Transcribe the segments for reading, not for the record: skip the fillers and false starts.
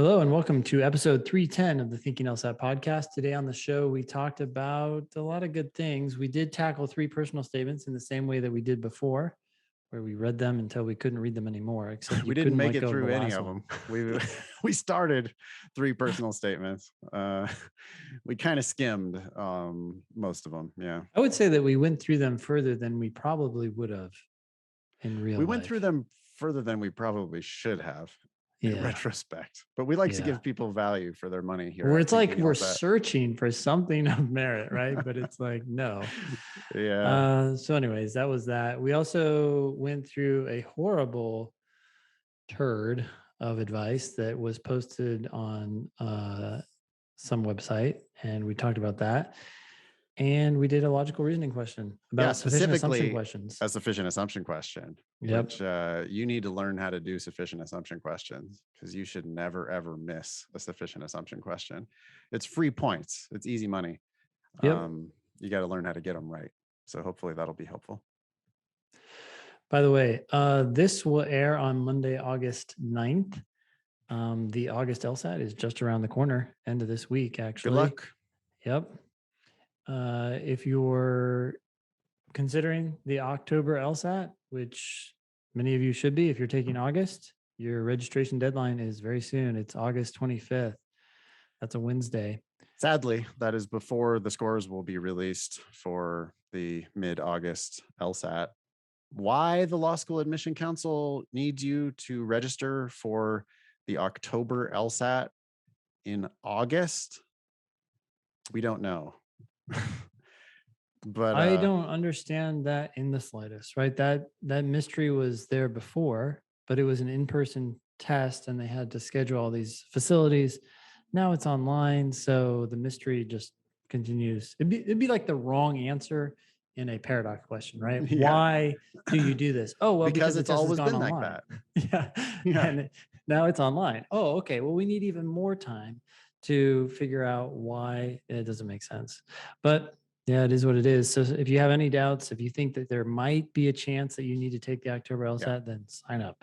Hello and welcome to episode 310 of the Thinking LSAT podcast. Today on the show, we talked about a lot of good things. We did tackle 3 personal statements in the same way that we did before, where we read them until we couldn't read them anymore. Except we didn't make it through any of them. We started 3 personal statements. We kind of skimmed most of them. Yeah, I would say that we went through them further than we probably would have in real life. We went through them further than we probably should have in retrospect, but we like to give people value for their money here. Where it's like we're searching for something of merit, right? But it's like, no. Yeah. So anyways, that was that. We also went through a horrible turd of advice that was posted on some website, and we talked about that. And we did a logical reasoning question about sufficient assumption questions. A sufficient assumption question. Yep. Which you need to learn how to do sufficient assumption questions, because you should never, ever miss a sufficient assumption question. It's free points. It's easy money. Yep. You got to learn how to get them right. So hopefully that'll be helpful. By the way, this will air on Monday, August 9th. The August LSAT is just around the corner, end of this week, actually. Good luck. Yep. If you're considering the October LSAT, which many of you should be, if you're taking August, your registration deadline is very soon. It's August 25th. That's a Wednesday. Sadly, that is before the scores will be released for the mid-August LSAT. Why the Law School Admission Council needs you to register for the October LSAT in August, we don't know. But I don't understand that in the slightest, right? That mystery was there before, but it was an in-person test and they had to schedule all these facilities. Now it's online, so the mystery just continues. It'd be like the wrong answer in a paradox question, right? Yeah. Why do you do this? Oh, well, because it's always been online. Like that. Yeah. And now it's online. Oh, okay. Well, we need even more time to figure out why it doesn't make sense. But yeah, it is what it is. So if you have any doubts, if you think that there might be a chance that you need to take the October LSAT, then sign up.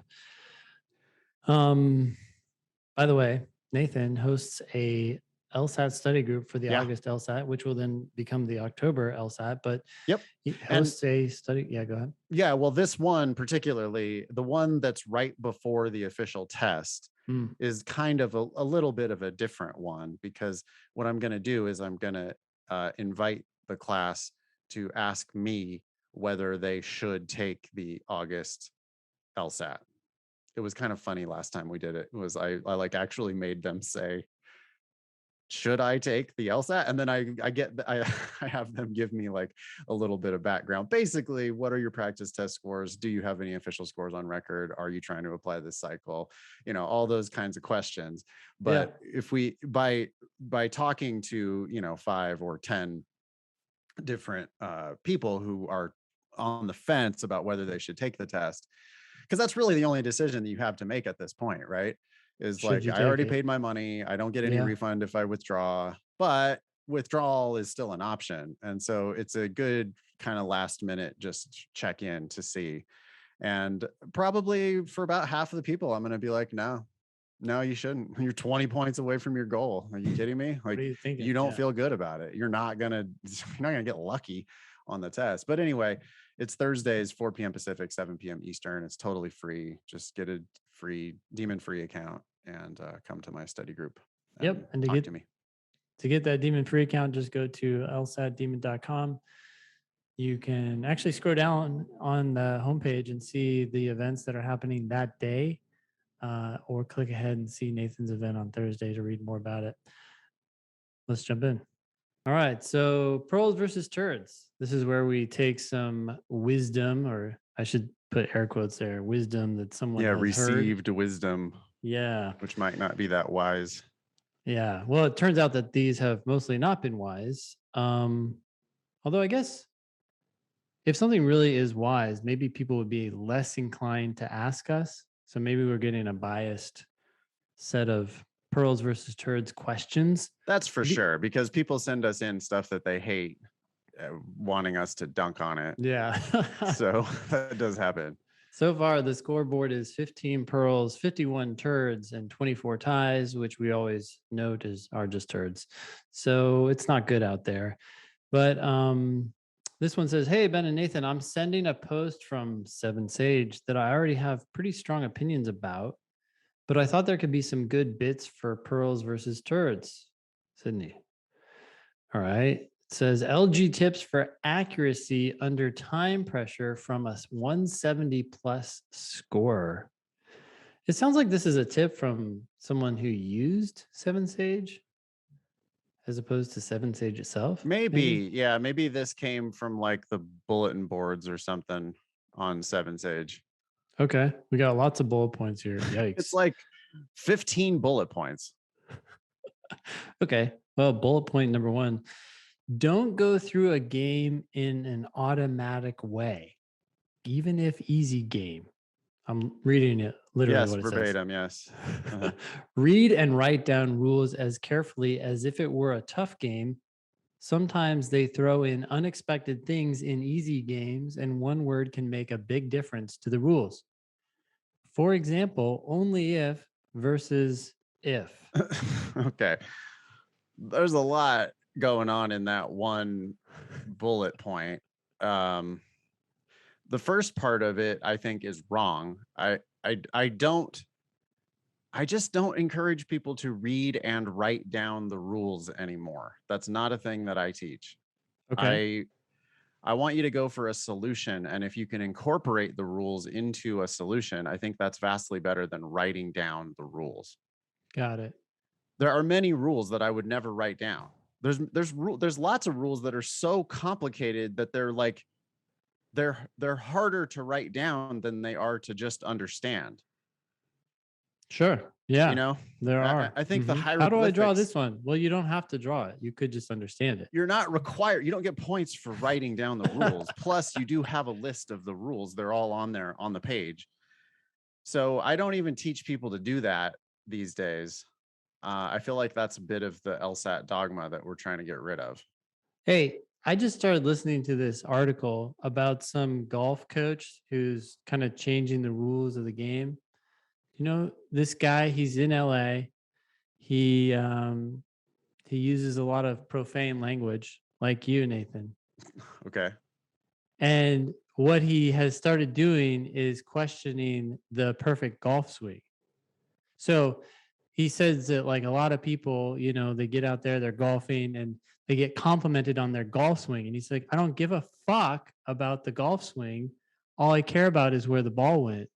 By the way, Nathan hosts a LSAT study group for the August LSAT, which will then become the October LSAT. But he hosts a study. Yeah, go ahead. Yeah, well, this one particularly, the one that's right before the official test, is kind of a little bit of a different one, because what I'm going to do is I'm going to invite the class to ask me whether they should take the August LSAT. It was kind of funny last time we did it. I like actually made them say, should I take the LSAT? And then I have them give me like a little bit of background. Basically, what are your practice test scores? Do you have any official scores on record? Are you trying to apply this cycle? All those kinds of questions. But if we, by talking to, 5 or 10 different people who are on the fence about whether they should take the test, because that's really the only decision that you have to make at this point, right? Is like, I already paid my money. I don't get any refund if I withdraw, but withdrawal is still an option. And so it's a good kind of last minute just check in to see. And probably for about half of the people, I'm going to be like, no, you shouldn't. You're 20 points away from your goal. Are you kidding me? Like, you don't feel good about it. You're not going to get lucky on the test. But anyway, it's Thursdays, 4 p.m. Pacific, 7 p.m. Eastern. It's totally free. Just get a free demon-free account and come to my study group. And to get that demon-free account, just go to lsatdemon.com. You can actually scroll down on the homepage and see the events that are happening that day, or click ahead and see Nathan's event on Thursday to read more about it. Let's jump in. All right, so pearls versus turds. This is where we take some wisdom, or I should put air quotes there, wisdom that someone has received heard. Wisdom. Yeah. Which might not be that wise. Yeah. Well, it turns out that these have mostly not been wise. Although I guess if something really is wise, maybe people would be less inclined to ask us. So maybe we're getting a biased set of pearls versus turds questions. That's for sure, because people send us in stuff that they hate, wanting us to dunk on it. Yeah. So that does happen. So far, the scoreboard is 15 pearls, 51 turds, and 24 ties, which we always note are just turds. So it's not good out there. But this one says, "Hey, Ben and Nathan, I'm sending a post from Seven Sage that I already have pretty strong opinions about, but I thought there could be some good bits for pearls versus turds." Sydney. All right. It says LG tips for accuracy under time pressure from a 170 plus score. It sounds like this is a tip from someone who used Seven Sage as opposed to Seven Sage itself. Maybe. Yeah, maybe this came from like the bulletin boards or something on Seven Sage. Okay. We got lots of bullet points here. Yikes. It's like 15 bullet points. Okay. Well, bullet point number 1. Don't go through a game in an automatic way, even if easy game. I'm reading it literally. Yes, what it verbatim. says. Yes. Uh-huh. Read and write down rules as carefully as if it were a tough game. Sometimes they throw in unexpected things in easy games, and one word can make a big difference to the rules. For example, only if versus if. Okay. There's a lot going on in that one bullet point. The first part of it, I think, is wrong. I just don't encourage people to read and write down the rules anymore. That's not a thing that I teach. Okay. I want you to go for a solution. And if you can incorporate the rules into a solution, I think that's vastly better than writing down the rules. Got it. There are many rules that I would never write down. There's lots of rules that are so complicated that they're like, they're harder to write down than they are to just understand. Sure. Yeah. You know, there are. I think the hieroglyphics. How do I draw this one? Well, you don't have to draw it. You could just understand it. You're not required. You don't get points for writing down the rules. Plus, you do have a list of the rules. They're all on there on the page. So I don't even teach people to do that these days. I feel like that's a bit of the LSAT dogma that we're trying to get rid of. Hey, I just started listening to this article about some golf coach who's kind of changing the rules of the game. You know, this guy, he's in LA. He uses a lot of profane language like you, Nathan. Okay. And what he has started doing is questioning the perfect golf swing. So he says that like a lot of people, you know, they get out there, they're golfing and they get complimented on their golf swing. And he's like, I don't give a fuck about the golf swing. All I care about is where the ball went.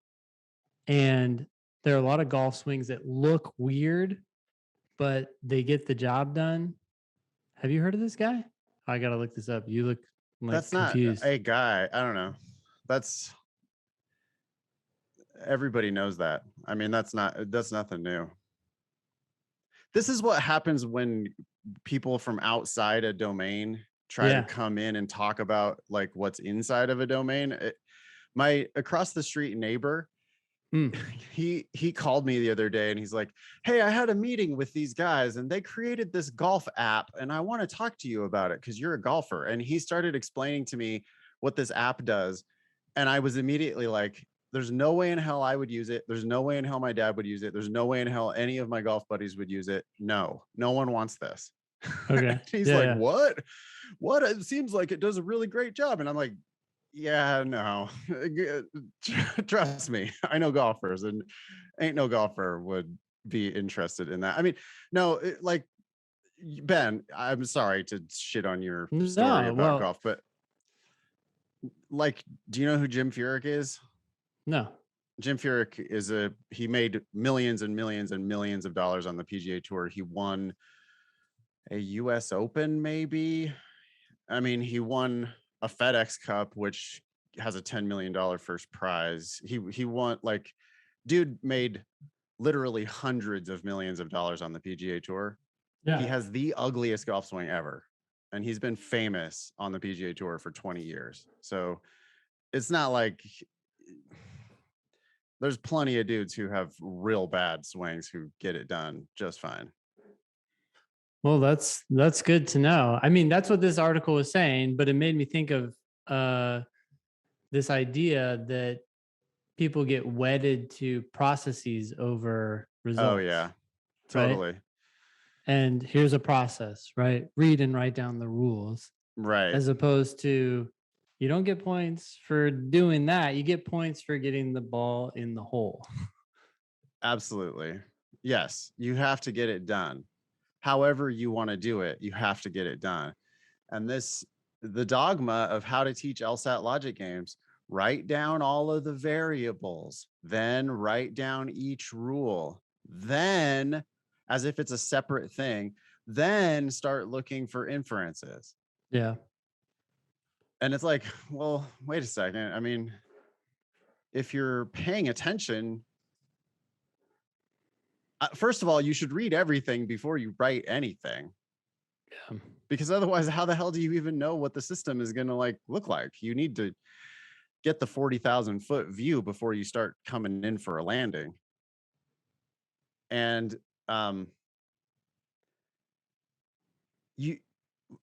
And there are a lot of golf swings that look weird, but they get the job done. Have you heard of this guy? I got to look this up. You look like that's confused. Not a guy. I don't know. That's everybody knows that. I mean, that's nothing new. This is what happens when people from outside a domain try to come in and talk about like what's inside of a domain. My across the street neighbor, he called me the other day and he's like, hey, I had a meeting with these guys and they created this golf app and I want to talk to you about it because you're a golfer. And he started explaining to me what this app does. And I was immediately like, there's no way in hell I would use it. There's no way in hell my dad would use it. There's no way in hell any of my golf buddies would use it. No one wants this. Okay. He's like, what? It seems like it does a really great job. And I'm like, yeah, no, trust me. I know golfers and ain't no golfer would be interested in that. I mean, no, like Ben, I'm sorry to shit on your story about golf, but like, do you know who Jim Furyk is? No. Jim Furyk he made millions and millions and millions of dollars on the PGA Tour. He won a US Open, maybe. I mean, he won a FedEx Cup, which has a $10 million first prize. He won, like, dude made literally hundreds of millions of dollars on the PGA Tour. Yeah. He has the ugliest golf swing ever. And he's been famous on the PGA Tour for 20 years. So it's not like there's plenty of dudes who have real bad swings who get it done just fine. Well, that's good to know. I mean, that's what this article was saying, but it made me think of this idea that people get wedded to processes over results. Oh yeah, right? totally. And here's a process, right? Read and write down the rules, Right. as opposed to you don't get points for doing that. You get points for getting the ball in the hole. Absolutely. Yes, you have to get it done. However you want to do it, you have to get it done. And the dogma of how to teach LSAT logic games, write down all of the variables, then write down each rule, then, as if it's a separate thing, then start looking for inferences. Yeah. And it's like, well, wait a second. I mean, if you're paying attention, first of all, you should read everything before you write anything. Yeah. Because otherwise, how the hell do you even know what the system is going to like look like? You need to get the 40,000 foot view before you start coming in for a landing. And you,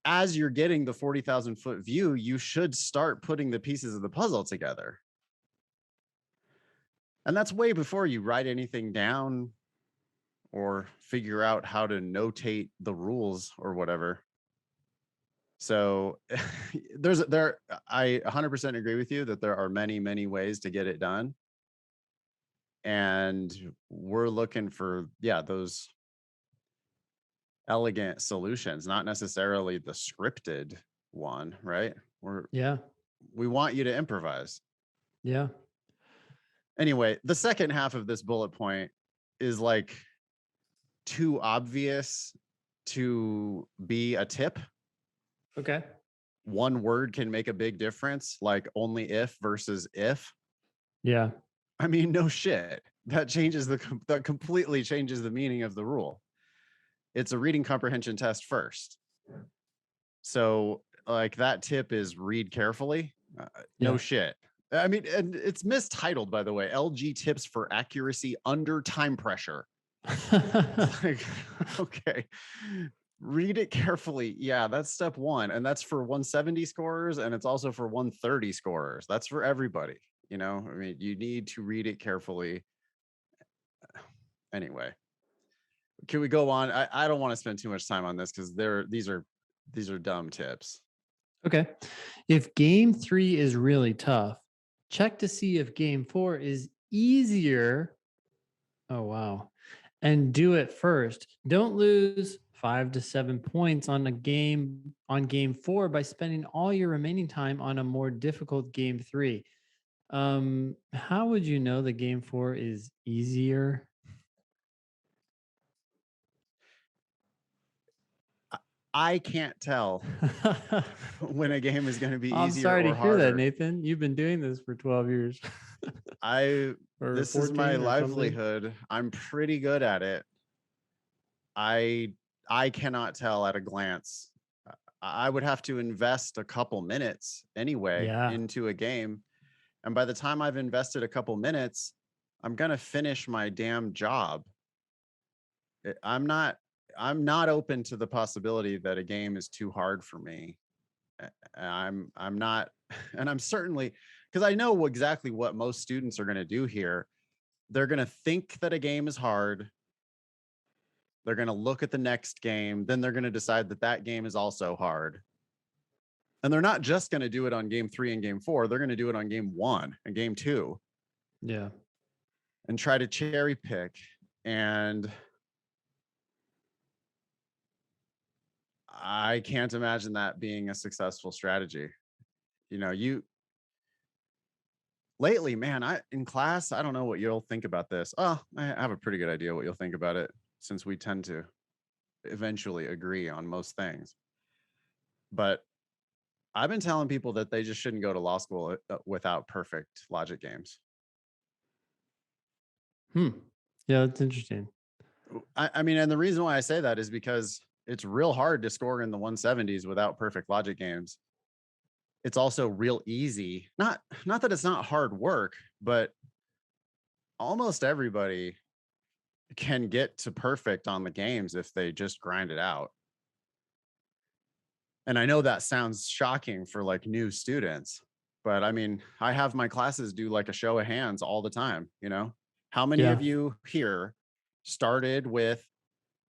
as you're getting the 40,000 foot view, you should start putting the pieces of the puzzle together. And that's way before you write anything down or figure out how to notate the rules or whatever. So I 100% agree with you that there are many, many ways to get it done. And we're looking for, those elegant solutions, not necessarily the scripted one, right? We want you to improvise. Yeah. Anyway, the second half of this bullet point is like too obvious to be a tip. Okay. One word can make a big difference, like only if versus if. Yeah. I mean, no shit. That completely changes the meaning of the rule. It's a reading comprehension test first. So like that tip is read carefully. No shit. I mean, and it's mistitled, by the way, LG tips for accuracy under time pressure. Like, okay, read it carefully. Yeah, that's step one. And that's for 170 scorers. And it's also for 130 scorers. That's for everybody. I mean, you need to read it carefully. Anyway, can we go on? I don't want to spend too much time on this because these are dumb tips. Okay. If game 3 is really tough, check to see if game 4 is easier. Oh, wow. And do it first. Don't lose 5 to 7 points on game 4 by spending all your remaining time on a more difficult game 3. How would you know that game 4 is easier? I can't tell when a game is going to be I'm easier sorry or to hear that, harder. Nathan. You've been doing this for 12 years. This is my livelihood. I'm pretty good at it. I cannot tell at a glance. I would have to invest a couple minutes anyway into a game. And by the time I've invested a couple minutes, I'm going to finish my damn job. I'm not open to the possibility that a game is too hard for me. I'm not, and I'm certainly, because I know exactly what most students are going to do here. They're going to think that a game is hard. They're going to look at the next game. Then they're going to decide that that game is also hard. And they're not just going to do it on game 3 and game 4. They're going to do it on game 1 and game 2. Yeah. And try to cherry pick. And I can't imagine that being a successful strategy. Lately, man, in class, I don't know what you'll think about this. Oh, I have a pretty good idea what you'll think about it, since we tend to eventually agree on most things. But I've been telling people that they just shouldn't go to law school without perfect logic games. Yeah, that's interesting. I mean, and the reason why I say that is because it's real hard to score in the 170s without perfect logic games. It's also real easy. Not that it's not hard work, but almost everybody can get to perfect on the games if they just grind it out. And I know that sounds shocking for like new students, But I mean, I have my classes do like a show of hands all the time, you know? How many Yeah. of you here started with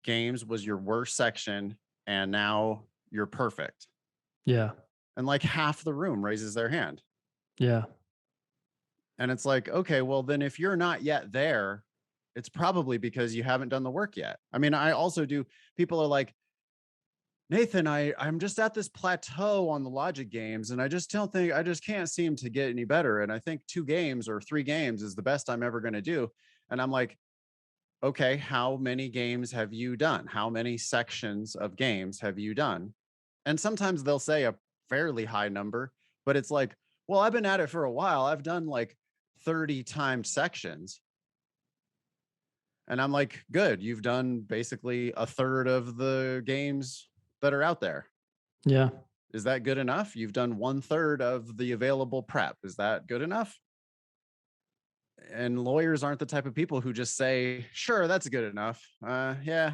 games was your worst section and now you're perfect? Yeah. And like half the room raises their hand. Yeah. And it's like, okay, well, then if you're not yet there, it's probably because you haven't done the work yet. I mean, I also do, people are like, Nathan, I'm just at this plateau on the logic games, and I just can't seem to get any better. And I think 2 games or 3 games is the best I'm ever going to do. And I'm like, okay, how many games have you done? How many sections of games have you done? And sometimes they'll say a fairly high number, but it's like, well, I've been at it for a while. I've done like 30 timed sections. And I'm like, good, you've done basically a third of the games that are out there. Yeah. Is that good enough? You've done 1/3 of the available prep. Is that good enough? And lawyers aren't the type of people who just say, sure, that's good enough. Yeah,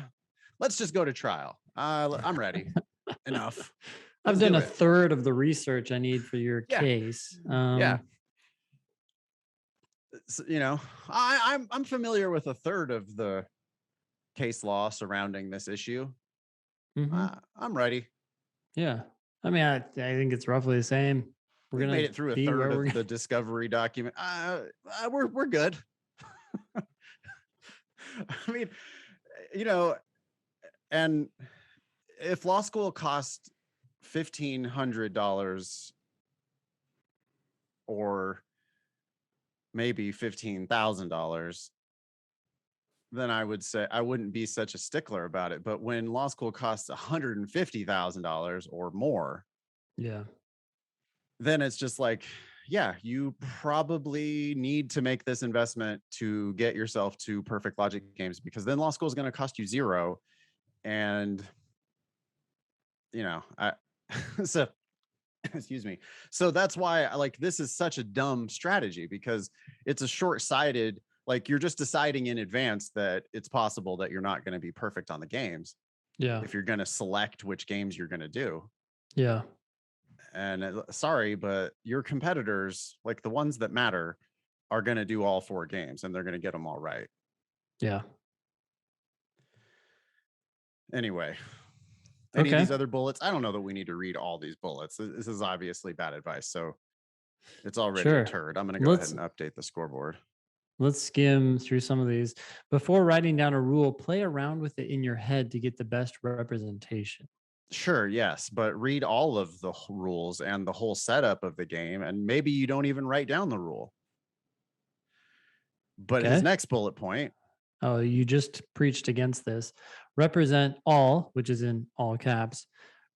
let's just go to trial. I'm ready. Enough. I've Let's done do a it. third of the research I need for your Yeah. case. Yeah. You know, I'm familiar with a third of the case law surrounding this issue. Mhm. I'm ready. Yeah. I mean, I think it's roughly the same. We're We've made gonna it through a be third where of we're the discovery document. We're good. I mean, you know, and if law school cost $1,500 or maybe $15,000, then I would say I wouldn't be such a stickler about it. But when law school costs $150,000 or more, Yeah. then it's just like, yeah, you probably need to make this investment to get yourself to perfect logic games, because then law school is going to cost you zero. And, you know, so excuse me. So that's why I like, this is such a dumb strategy, because it's a short-sighted, like you're just deciding in advance that it's possible that you're not going to be perfect on the games Yeah. if you're going to select which games you're going to do. Yeah. And sorry, but your competitors, like the ones that matter, are going to do all 4 games and they're going to get them all right. Yeah. Anyway, any of Okay. these other bullets, I don't know that we need to read all these bullets. This is obviously bad advice. So it's already a Sure. turd. I'm going to go ahead Let's and update the scoreboard. let's skim through some of these. Before writing down a rule, play around with it in your head to get the best representation. Sure, yes, but read all of the rules and the whole setup of the game, and maybe you don't even write down the rule. But his Okay. next bullet point. Oh, you just preached against this. Represent all, which is in all caps,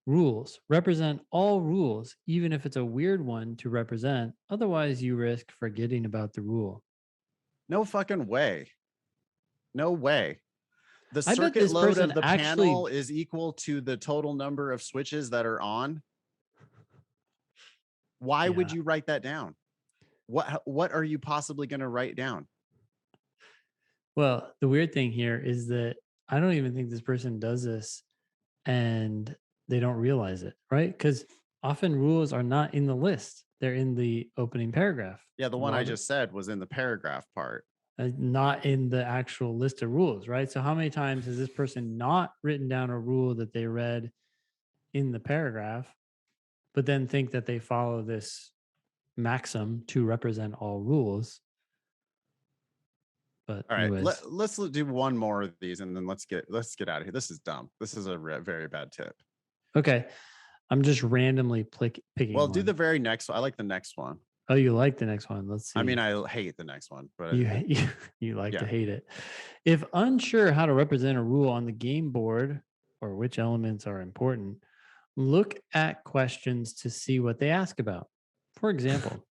rules. Represent all rules, even if it's a weird one to represent. Otherwise, you risk forgetting about the rule. No fucking way. No way. The I bet circuit this load person of the actually, panel is equal to the total number of switches that are on. Why would yeah. you write that down? What are you possibly going to write down? Well, the weird thing here is that I don't even think this person does this and they don't realize it, right? Because often rules are not in the list, they're in the opening paragraph. Yeah, the A one I lot of just said was in the paragraph part. not in the actual list of rules, right? So, how many times has this person not written down a rule that they read in the paragraph, but then think that they follow this maxim to represent all rules? But, All right, anyways, let's do one more of these and then let's get out of here. This is dumb. This is a very bad tip. okay. I'm just randomly picking Well, do one. the very next one. I like the next one. Oh, you like the next one? Let's see. I mean, I hate the next one, but You like to yeah. hate it. If unsure how to represent a rule on the game board or which elements are important, look at questions to see what they ask about. For example,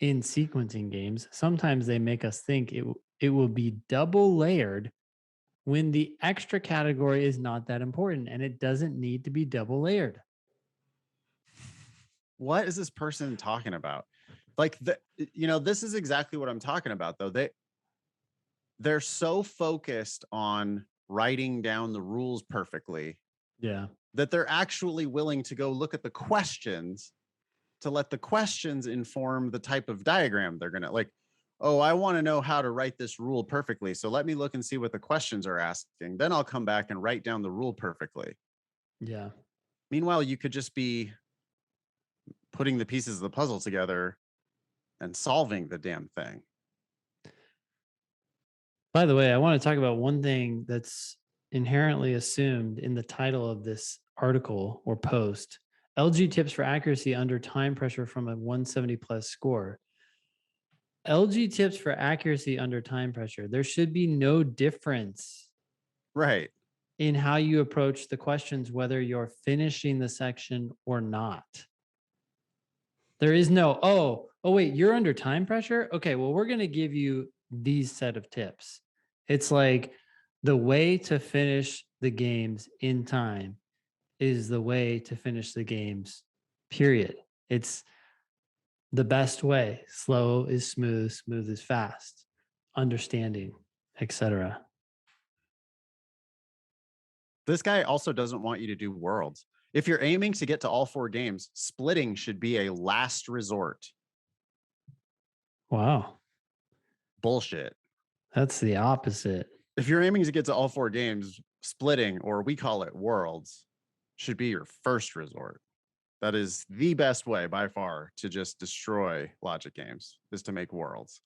in sequencing games, sometimes they make us think it will be double layered when the extra category is not that important and it doesn't need to be double layered. What is this person talking about? Like this is exactly what I'm talking about though. They're so focused on writing down the rules perfectly Yeah. that they're actually willing to go look at the questions to let the questions inform the type of diagram they're going to like. Oh, I want to know how to write this rule perfectly. So let me look and see what the questions are asking. Then I'll come back and write down the rule perfectly. Yeah. Meanwhile, you could just be putting the pieces of the puzzle together and solving the damn thing. By the way, I want to talk about one thing that's inherently assumed in the title of this article or post. LG tips for accuracy under time pressure from a 170 plus score. LG tips for accuracy under time pressure. There should be no difference Right. in how you approach the questions, whether you're finishing the section or not. There is no, oh, wait, you're under time pressure? Okay, well, we're going to give you these set of tips. It's like the way to finish the games in time is the way to finish the games, period. It's the best way. Slow is smooth, smooth is fast, understanding, etc. This guy also doesn't want you to do worlds. If you're aiming to get to all 4 games, splitting should be a last resort. Wow. Bullshit. That's the opposite. If you're aiming to get to all 4 games, splitting, or we call it worlds, should be your first resort. That is the best way by far to just destroy logic games, is to make worlds.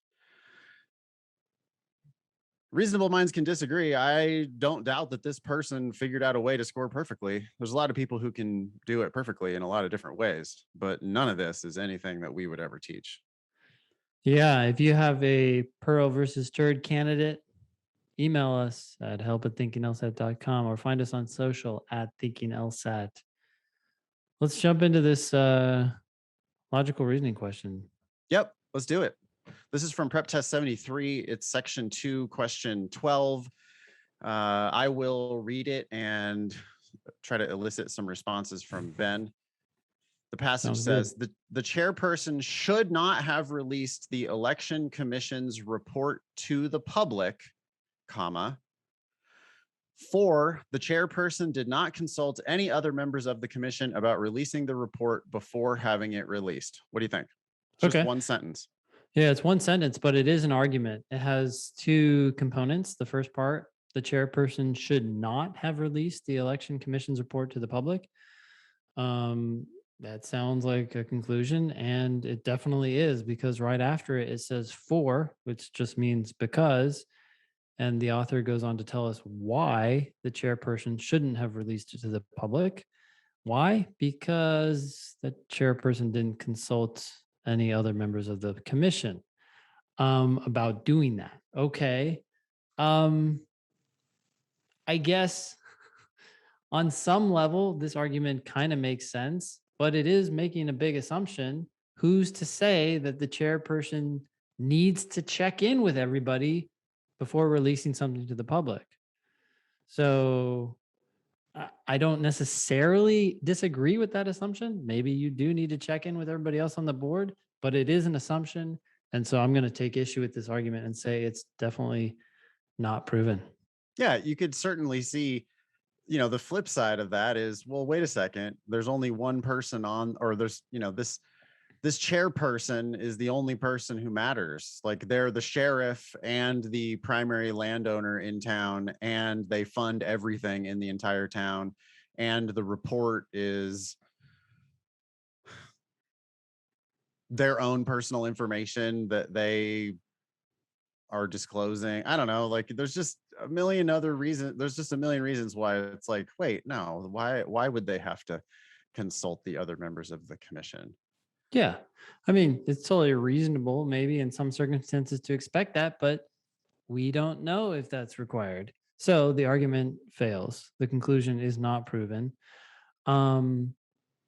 Reasonable minds can disagree. I don't doubt that this person figured out a way to score perfectly. There's a lot of people who can do it perfectly in a lot of different ways, but none of this is anything that we would ever teach. Yeah, if you have a Pearl versus Turd candidate, email us at help@thinkinglsat.com or find us on social at thinkinglsat. Let's jump into this logical reasoning question. Yep, let's do it. This is from PrepTest 73. It's section 2, question 12. I will read it and try to elicit some responses from Ben. The passage says the chairperson should not have released the election commission's report to the public, comma. 4, the chairperson did not consult any other members of the commission about releasing the report before having it released. What do you think? It's just one sentence. Yeah, it's one sentence, but it is an argument. It has 2 components. The first part, the chairperson should not have released the election commission's report to the public. That sounds like a conclusion, and it definitely is, because right after it, it says for, which just means because, and the author goes on to tell us why the chairperson shouldn't have released it to the public. Why? Because the chairperson didn't consult any other members of the commission about doing that. Okay. I guess on some level, this argument kind of makes sense, but it is making a big assumption. Who's to say that the chairperson needs to check in with everybody before releasing something to the public? So I don't necessarily disagree with that assumption. Maybe you do need to check in with everybody else on the board, but it is an assumption. And so I'm going to take issue with this argument and say it's definitely not proven. Yeah, you could certainly see, the flip side of that is, well, wait a second, there's only one person on, or there's, this chairperson is the only person who matters. Like, they're the sheriff and the primary landowner in town, and they fund everything in the entire town. And the report is their own personal information that they are disclosing. I don't know, like, there's just a million other reasons. There's just a million reasons why it's like, wait, no, why would they have to consult the other members of the commission? Yeah. I mean, it's totally reasonable, maybe in some circumstances, to expect that, but we don't know if that's required. So the argument fails. The conclusion is not proven.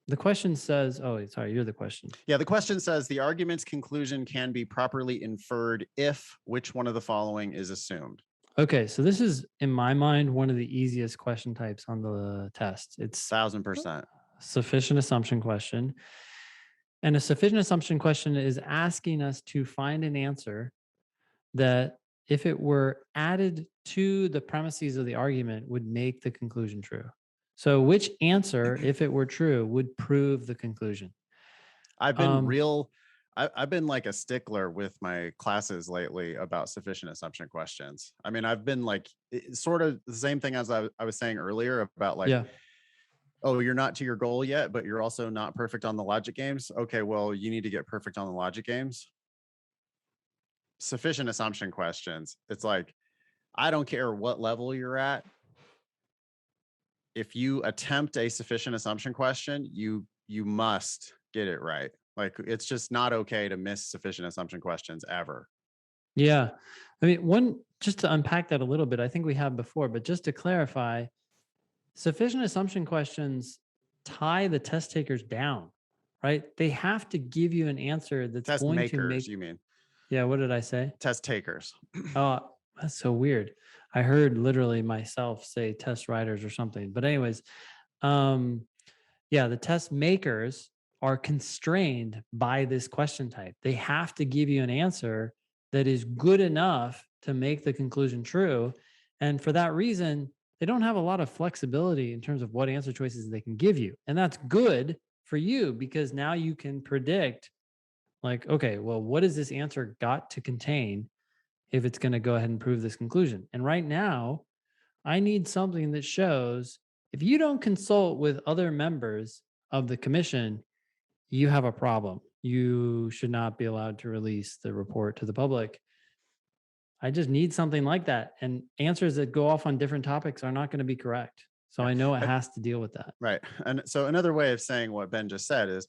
The question says, oh, sorry, you're the question. Yeah, the question says the argument's conclusion can be properly inferred if which one of the following is assumed. Okay, so this is, in my mind, one of the easiest question types on the test. It's 1000%. Sufficient assumption question. And a sufficient assumption question is asking us to find an answer that, if it were added to the premises of the argument, would make the conclusion true. So which answer, if it were true, would prove the conclusion? I've been I've been like a stickler with my classes lately about sufficient assumption questions. I mean, I've been like sort of the same thing as I was saying earlier about like, Yeah. oh, you're not to your goal yet, but you're also not perfect on the logic games. Okay, well, you need to get perfect on the logic games. Sufficient assumption questions. It's like, I don't care what level you're at. If you attempt a sufficient assumption question, you must get it right. Like, it's just not okay to miss sufficient assumption questions ever. Yeah. I mean, just to unpack that a little bit, I think we have before, but just to clarify, sufficient assumption questions tie the test takers down, right? They have to give you an answer that's Test going to makers, make. you mean? Yeah. What did I say? Test takers. Oh, that's so weird. I heard literally myself say test writers or something. But anyways, yeah, the test makers are constrained by this question type. They have to give you an answer that is good enough to make the conclusion true. And for that reason, they don't have a lot of flexibility in terms of what answer choices they can give you. And that's good for you because now you can predict, like, okay, well, what does this answer got to contain if it's going to go ahead and prove this conclusion? And right now, I need something that shows if you don't consult with other members of the commission, you have a problem. You should not be allowed to release the report to the public. I just need something like that. And answers that go off on different topics are not going to be correct. So I know it has to deal with that. Right. And so another way of saying what Ben just said is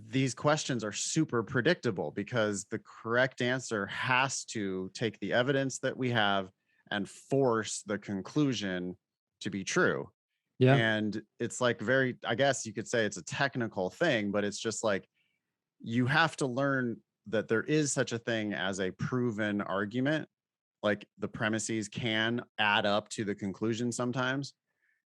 these questions are super predictable because the correct answer has to take the evidence that we have and force the conclusion to be true. Yeah. And it's like very, I guess you could say it's a technical thing, but it's just like you have to learn that there is such a thing as a proven argument. Like the premises can add up to the conclusion sometimes.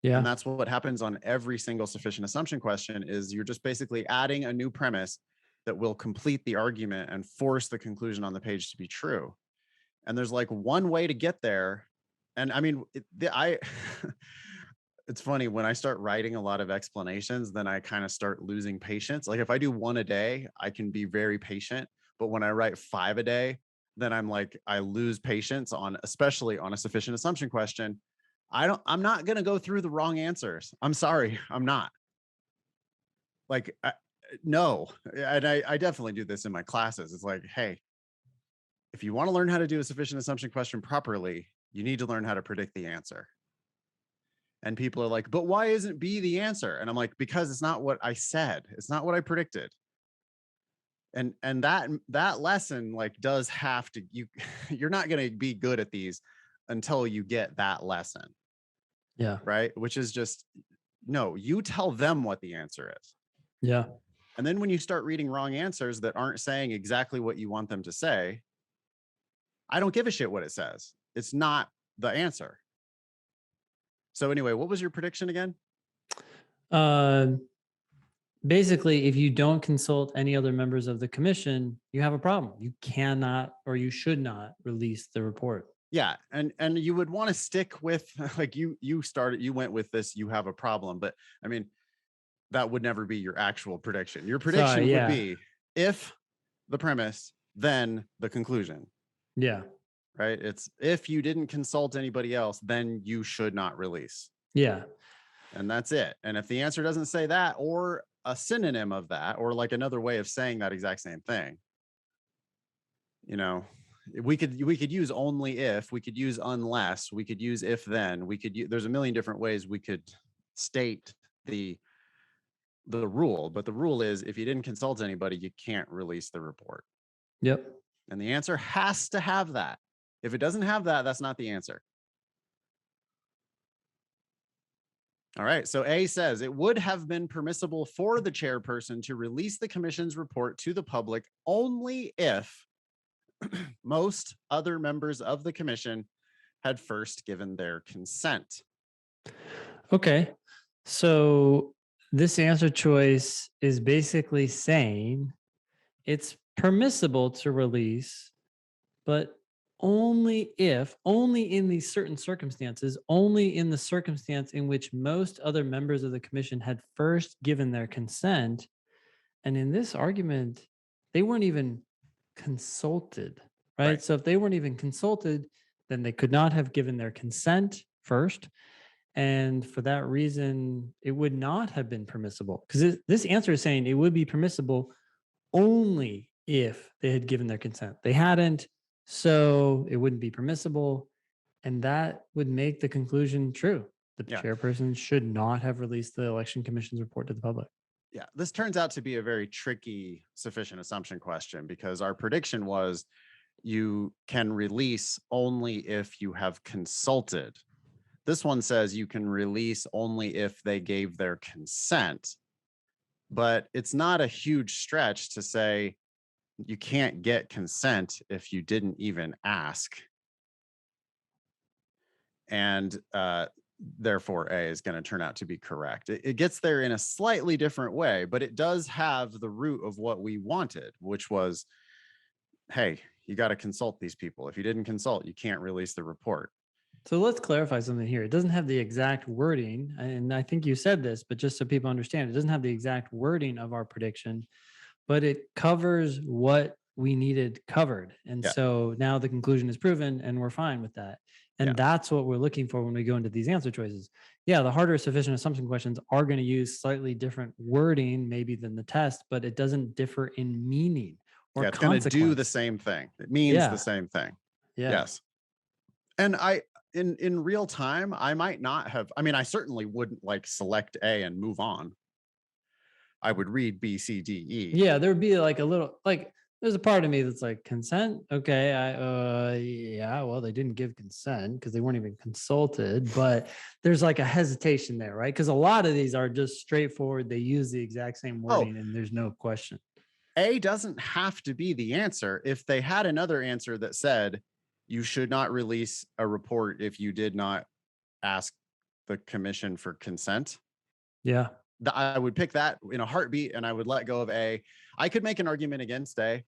Yeah. And that's what happens on every single sufficient assumption question is you're just basically adding a new premise that will complete the argument and force the conclusion on the page to be true. And there's like one way to get there. And I mean, it's funny when I start writing a lot of explanations, then I kind of start losing patience. Like if I do one a day, I can be very patient. But when I write 5 a day, then I'm like, I lose patience on, especially on a sufficient assumption question. I'm not going to go through the wrong answers. I'm sorry. I'm not. Like, no. And I definitely do this in my classes. It's like, hey, if you want to learn how to do a sufficient assumption question properly, you need to learn how to predict the answer. And people are like, but why isn't B the answer? And I'm like, because it's not what I said. It's not what I predicted. And that lesson like does have to, you're not going to be good at these until you get that lesson. Yeah. Right. Which is just, no, you tell them what the answer is. Yeah. And then when you start reading wrong answers that aren't saying exactly what you want them to say, I don't give a shit what it says. It's not the answer. So anyway, what was your prediction again? Basically, if you don't consult any other members of the commission, you have a problem. You cannot or you should not release the report. Yeah. And you would want to stick with like you went with this, you have a problem. But I mean, that would never be your actual prediction. Your prediction would be if the premise, then the conclusion. Yeah. Right. It's if you didn't consult anybody else, then you should not release. Yeah. And that's it. And if the answer doesn't say that or a synonym of that, or like another way of saying that exact same thing, you know, we could use only if, we could use unless, we could use if then, we could there's a million different ways we could state the rule, but the rule is if you didn't consult anybody, you can't release the report. Yep. And the answer has to have that. If it doesn't have that, that's not the answer. All right. So A says it would have been permissible for the chairperson to release the commission's report to the public only if most other members of the commission had first given their consent. Okay. So this answer choice is basically saying it's permissible to release, but only in these certain circumstances, only in the circumstance in which most other members of the commission had first given their consent, And in this argument, they weren't even consulted, right? Right. So if they weren't even consulted, then they could not have given their consent first. And for that reason, it would not have been permissible, because this answer is saying it would be permissible only if they had given their consent. They hadn't, so it wouldn't be permissible. And that would make the conclusion true. The Yeah. chairperson should not have released the election commission's report to the public. Yeah, this turns out to be a very tricky sufficient assumption question, because our prediction was you can release only if you have consulted. This one says you can release only if they gave their consent, but it's not a huge stretch to say you can't get consent if you didn't even ask. And therefore A is going to turn out to be correct. It gets there in a slightly different way, but it does have the root of what we wanted, which was, hey, you got to consult these people. If you didn't consult, you can't release the report. So let's clarify something here. It doesn't have the exact wording, and I think you said this, but just so people understand, it doesn't have the exact wording of our prediction, but it covers what we needed covered. And so now the conclusion is proven and we're fine with that. And that's what we're looking for when we go into these answer choices. Yeah, the harder sufficient assumption questions are going to use slightly different wording maybe than the test, but it doesn't differ in meaning or it's going to do the consequence. same thing. It means the same thing. Yes. And in real time, I might not have, I mean, I certainly wouldn't like select A and move on. I would read B, C, D, E. Yeah, there would be like a little, like, there's a part of me that's like, consent. Okay. Yeah, well, they didn't give consent because they weren't even consulted, but there's like a hesitation there, right? Because a lot of these are just straightforward. They use the exact same wording and there's no question. A doesn't have to be the answer. If they had another answer that said you should not release a report if you did not ask the commission for consent. Yeah. I would pick that in a heartbeat and I would let go of A. I could make an argument against A,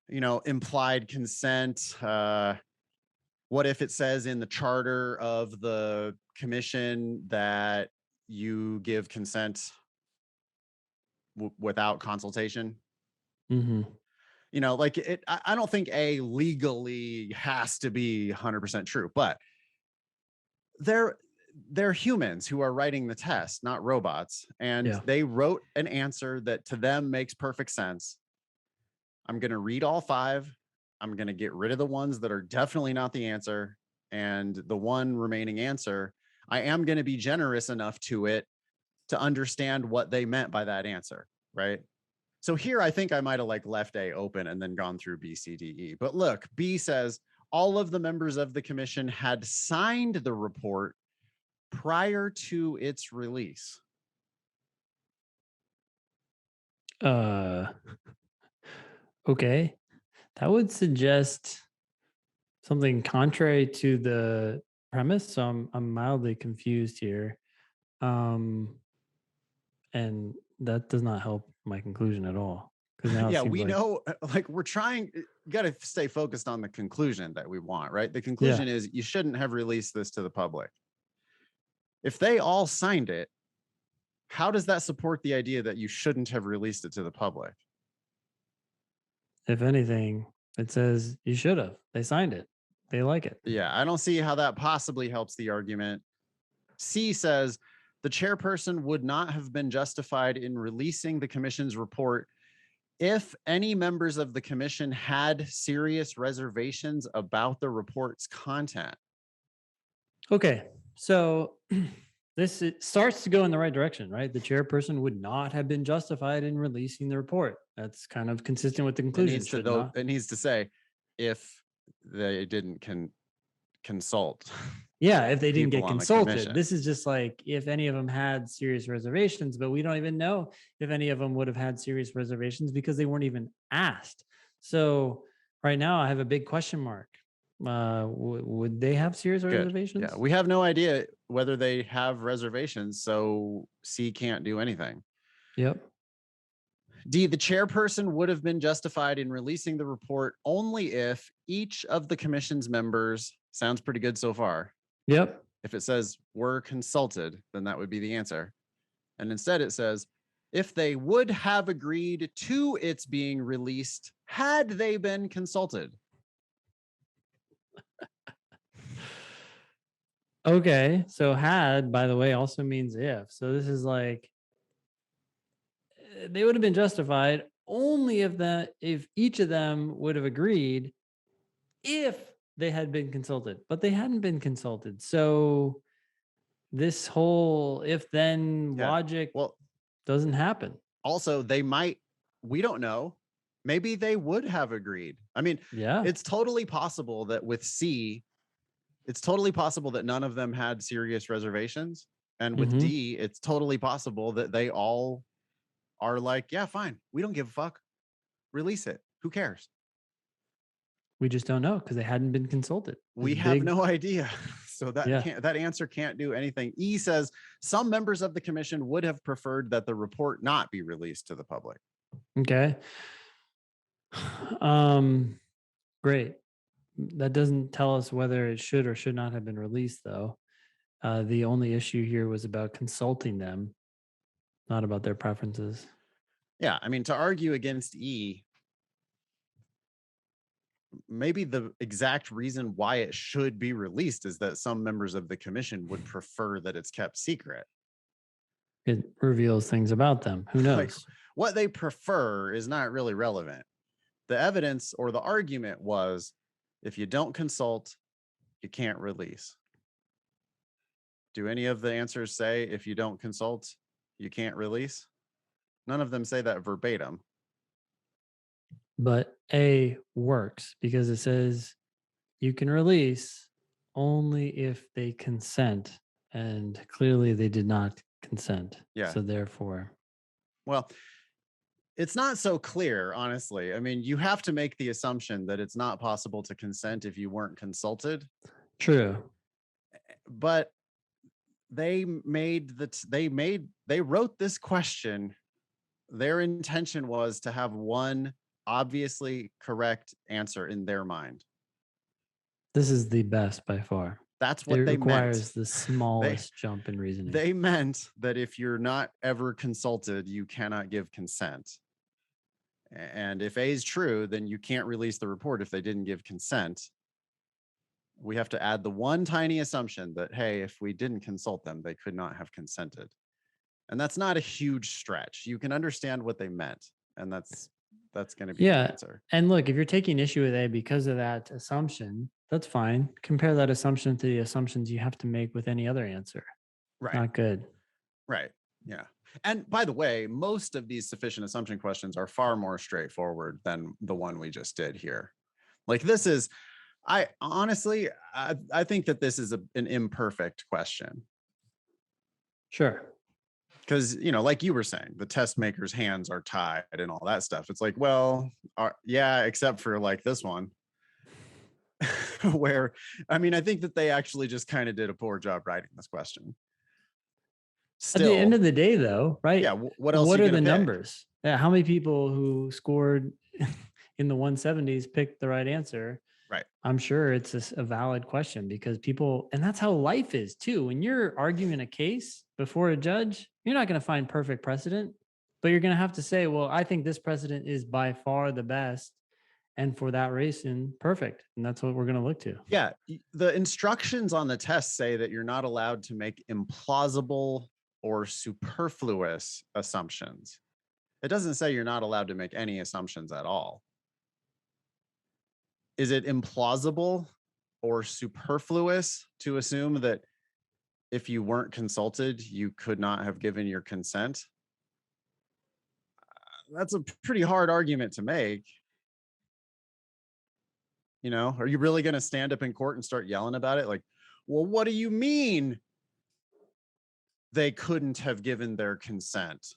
implied consent. What if it says in the charter of the commission that you give consent without consultation? Mm-hmm. I don't think A legally has to be 100% true, but they're humans who are writing the test, not robots. And they wrote an answer that to them makes perfect sense. I'm going to read all 5. I'm going to get rid of the ones that are definitely not the answer. And the one remaining answer, I am going to be generous enough to it to understand what they meant by that answer, right? So here, I think I might have left A open and then gone through B, C, D, E. But look, B says all of the members of the commission had signed the report prior to its release. Okay. That would suggest something contrary to the premise. So I'm mildly confused here. And that does not help my conclusion at all. Now we know, we're trying, you got to stay focused on the conclusion that we want, right? The conclusion is you shouldn't have released this to the public. If they all signed it, how does that support the idea that you shouldn't have released it to the public? If anything, it says you should have. They signed it. They like it. Yeah, I don't see how that possibly helps the argument. C says the chairperson would not have been justified in releasing the commission's report if any members of the commission had serious reservations about the report's content. Okay, so this starts to go in the right direction, right? The chairperson would not have been justified in releasing the report. That's kind of consistent with the conclusion. It needs to say if they didn't consult. Yeah, if they didn't get consulted. This is just like if any of them had serious reservations, but we don't even know if any of them would have had serious reservations because they weren't even asked. So right now I have a big question mark. Would they have serious reservations? Yeah, we have no idea whether they have reservations, so C can't do anything. Yep. D, the chairperson would have been justified in releasing the report only if each of the commission's members, sounds pretty good so far. Yep. If it says were consulted, then that would be the answer. And instead it says if they would have agreed to its being released had they been consulted. Okay, so had, by the way, also means if. So this is like they would have been justified only if each of them would have agreed if they had been consulted, but they hadn't been consulted. So this whole if then logic doesn't happen. Also, they might, we don't know. Maybe they would have agreed. I mean, it's totally possible that with C, it's totally possible that none of them had serious reservations. And with D, it's totally possible that they all are like, yeah, fine. We don't give a fuck. Release it. Who cares? We just don't know because they hadn't been consulted. We have no idea. So that answer can't do anything. E says some members of the commission would have preferred that the report not be released to the public. Okay. Great. That doesn't tell us whether it should or should not have been released, though. The only issue here was about consulting them, not about their preferences. Yeah, I mean, to argue against E, maybe the exact reason why it should be released is that some members of the commission would prefer that it's kept secret. It reveals things about them. Who knows? Like, what they prefer is not really relevant. The evidence or the argument was, if you don't consult, you can't release. Do any of the answers say if you don't consult, you can't release? None of them say that verbatim. But A works because it says you can release only if they consent. And clearly they did not consent. Yeah. So therefore. Well, it's not so clear, honestly. I mean, you have to make the assumption that it's not possible to consent if you weren't consulted. True. But they wrote this question. Their intention was to have one obviously correct answer in their mind. This is the best by far. That's what they requires meant. The smallest jump in reasoning. They meant that if you're not ever consulted, you cannot give consent. And if A is true, then you can't release the report if they didn't give consent. We have to add the one tiny assumption that, hey, if we didn't consult them, they could not have consented. And that's not a huge stretch. You can understand what they meant. And that's going to be the answer. And look, if you're taking issue with A because of that assumption, that's fine. Compare that assumption to the assumptions you have to make with any other answer. Right. Not good. Right. Yeah. And by the way, most of these sufficient assumption questions are far more straightforward than the one we just did here. Like this is, I honestly think that this is an imperfect question. Sure. Because, you know, like you were saying, the test maker's hands are tied and all that stuff. It's like, well, yeah, except for like this one. Where, I mean, I think that they actually just kind of did a poor job writing this question. Still, at the end of the day, though, right? Yeah. What else? What are the numbers? Yeah. How many people who scored in the 170s picked the right answer? Right. I'm sure it's a valid question because people, and that's how life is too. When you're arguing a case before a judge, you're not going to find perfect precedent, but you're going to have to say, well, I think this precedent is by far the best. And for that reason, perfect. And that's what we're going to look to. Yeah. The instructions on the test say that you're not allowed to make implausible or superfluous assumptions. It doesn't say you're not allowed to make any assumptions at all. Is it implausible or superfluous to assume that if you weren't consulted, you could not have given your consent? That's a pretty hard argument to make. You know, are you really going to stand up in court and start yelling about it? Like, well, what do you mean they couldn't have given their consent?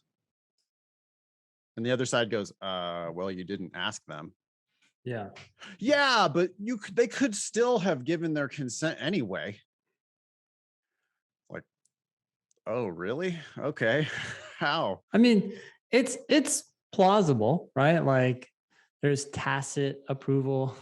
And the other side goes, well, you didn't ask them. Yeah. Yeah, but they could still have given their consent anyway. Like, oh, really? Okay. How? I mean, it's plausible, right? Like there's tacit approval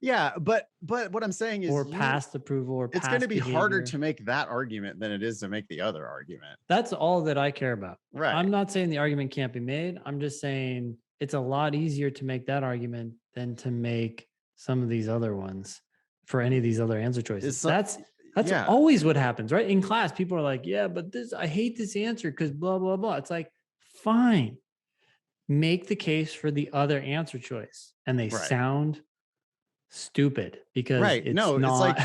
Yeah, but what I'm saying is, or past approval or it's going to past be harder behavior. to make that argument than it is to make the other argument. That's all that I care about. Right. I'm not saying the argument can't be made. I'm just saying it's a lot easier to make that argument than to make some of these other ones for any of these other answer choices. That's yeah. always what happens, right? In class, people are like, yeah, but I hate this answer because blah, blah, blah. It's like, fine. Make the case for the other answer choice. And they sound stupid because it's not. It's like,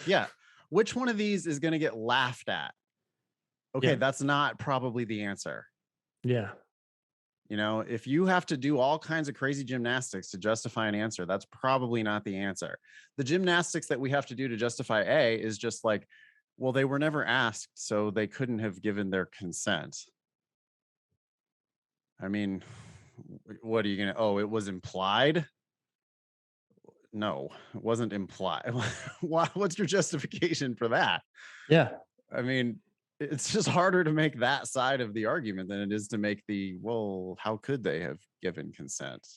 yeah, which one of these is going to get laughed at? Okay, that's not probably the answer. Yeah. You know, if you have to do all kinds of crazy gymnastics to justify an answer, that's probably not the answer. The gymnastics that we have to do to justify A is just like, well, they were never asked, so they couldn't have given their consent. I mean, what are you going to, oh, it was implied? No, it wasn't implied. What's your justification for that? Yeah. I mean, it's just harder to make that side of the argument than it is to make the, well, how could they have given consent?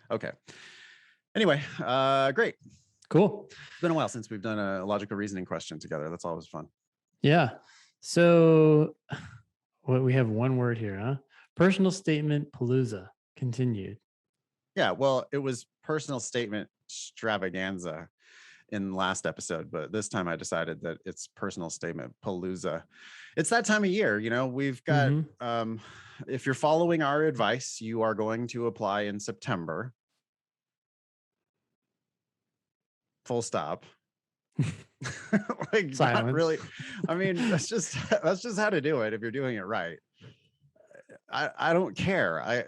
Okay. Anyway, great. Cool. It's been a while since we've done a logical reasoning question together. That's always fun. Yeah. So we have one word here, huh? Personal Statement-Palooza continued. Yeah, well, it was personal statement extravaganza in the last episode, but this time I decided that it's personal statement palooza. It's that time of year, you know, we've got, if you're following our advice, you are going to apply in September. Full stop. Like, silence. not really. I mean, that's just how to do it if you're doing it right. I don't care.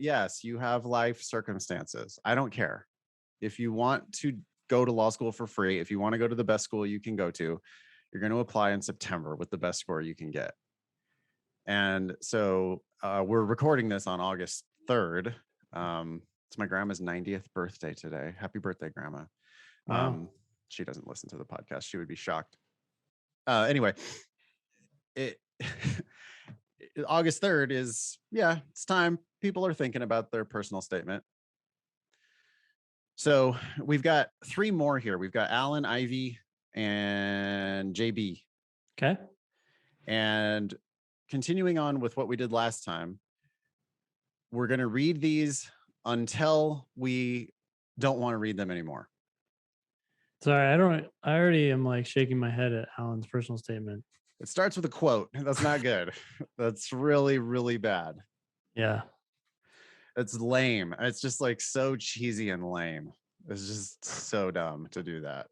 Yes, you have life circumstances. I don't care. If you want to go to law school for free, if you want to go to the best school you can go to, you're going to apply in September with the best score you can get. And so we're recording this on August 3rd. It's my grandma's 90th birthday today. Happy birthday, Grandma. Wow. She doesn't listen to the podcast. She would be shocked. Anyway, August 3rd is, it's time. People are thinking about their personal statement. So we've got 3 more here. We've got Alan, Ivy, and JB. Okay. And continuing on with what we did last time, we're going to read these until we don't want to read them anymore. Sorry, I already am like shaking my head at Alan's personal statement. It starts with a quote. That's not good. That's really, really bad. Yeah. It's lame. It's just like so cheesy and lame. It's just so dumb to do that.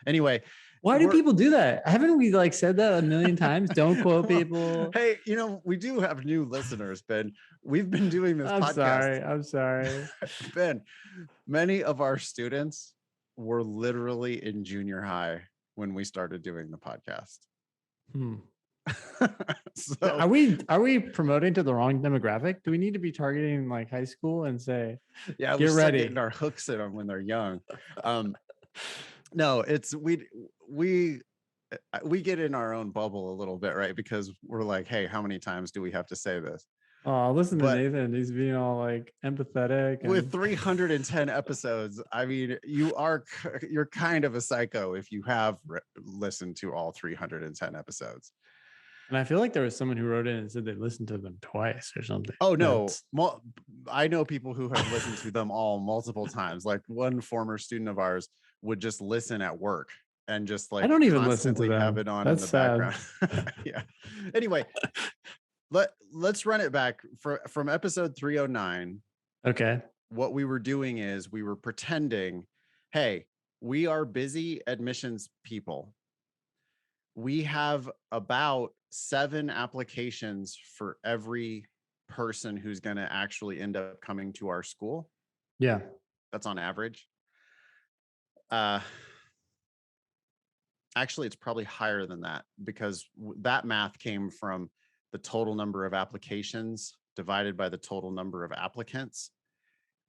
Anyway. Why do people do that? Haven't we like said that a million times? Don't quote people. Hey, you know, we do have new listeners, Ben. We've been doing this podcast. I'm sorry. Ben, many of our students were literally in junior high when we started doing the podcast. So, are we promoting to the wrong demographic? Do we need to be targeting like high school and say, yeah, get ready, getting our hooks in them when they're young? No, it's we get in our own bubble a little bit, right? Because we're like, hey, how many times do we have to say this? Oh, listen to Nathan. He's being all like empathetic. With 310 episodes, I mean, you're kind of a psycho if you have listened to all 310 episodes. And I feel like there was someone who wrote in and said they listened to them twice or something. Oh, no. I know people who have listened to them all multiple times. Like one former student of ours would just listen at work and just like, I don't even listen to them. Have it on That's in the background. Yeah. Anyway, let's run it back from episode 309. Okay. What we were doing is we were pretending, hey, we are busy admissions people. We have about 7 applications for every person who's going to actually end up coming to our school. Yeah. That's on average. Actually, it's probably higher than that because that math came from the total number of applications divided by the total number of applicants,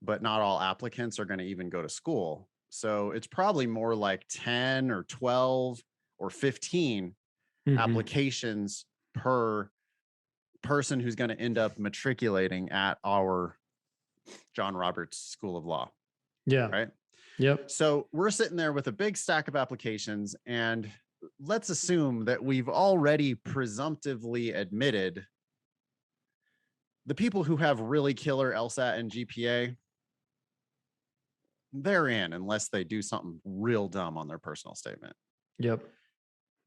but not all applicants are going to even go to school. So it's probably more like 10 or 12 or 15 applications per person who's going to end up matriculating at our John Roberts School of Law. Yeah. Right. Yep. So we're sitting there with a big stack of applications, and let's assume that we've already presumptively admitted the people who have really killer LSAT and GPA, they're in unless they do something real dumb on their personal statement. Yep.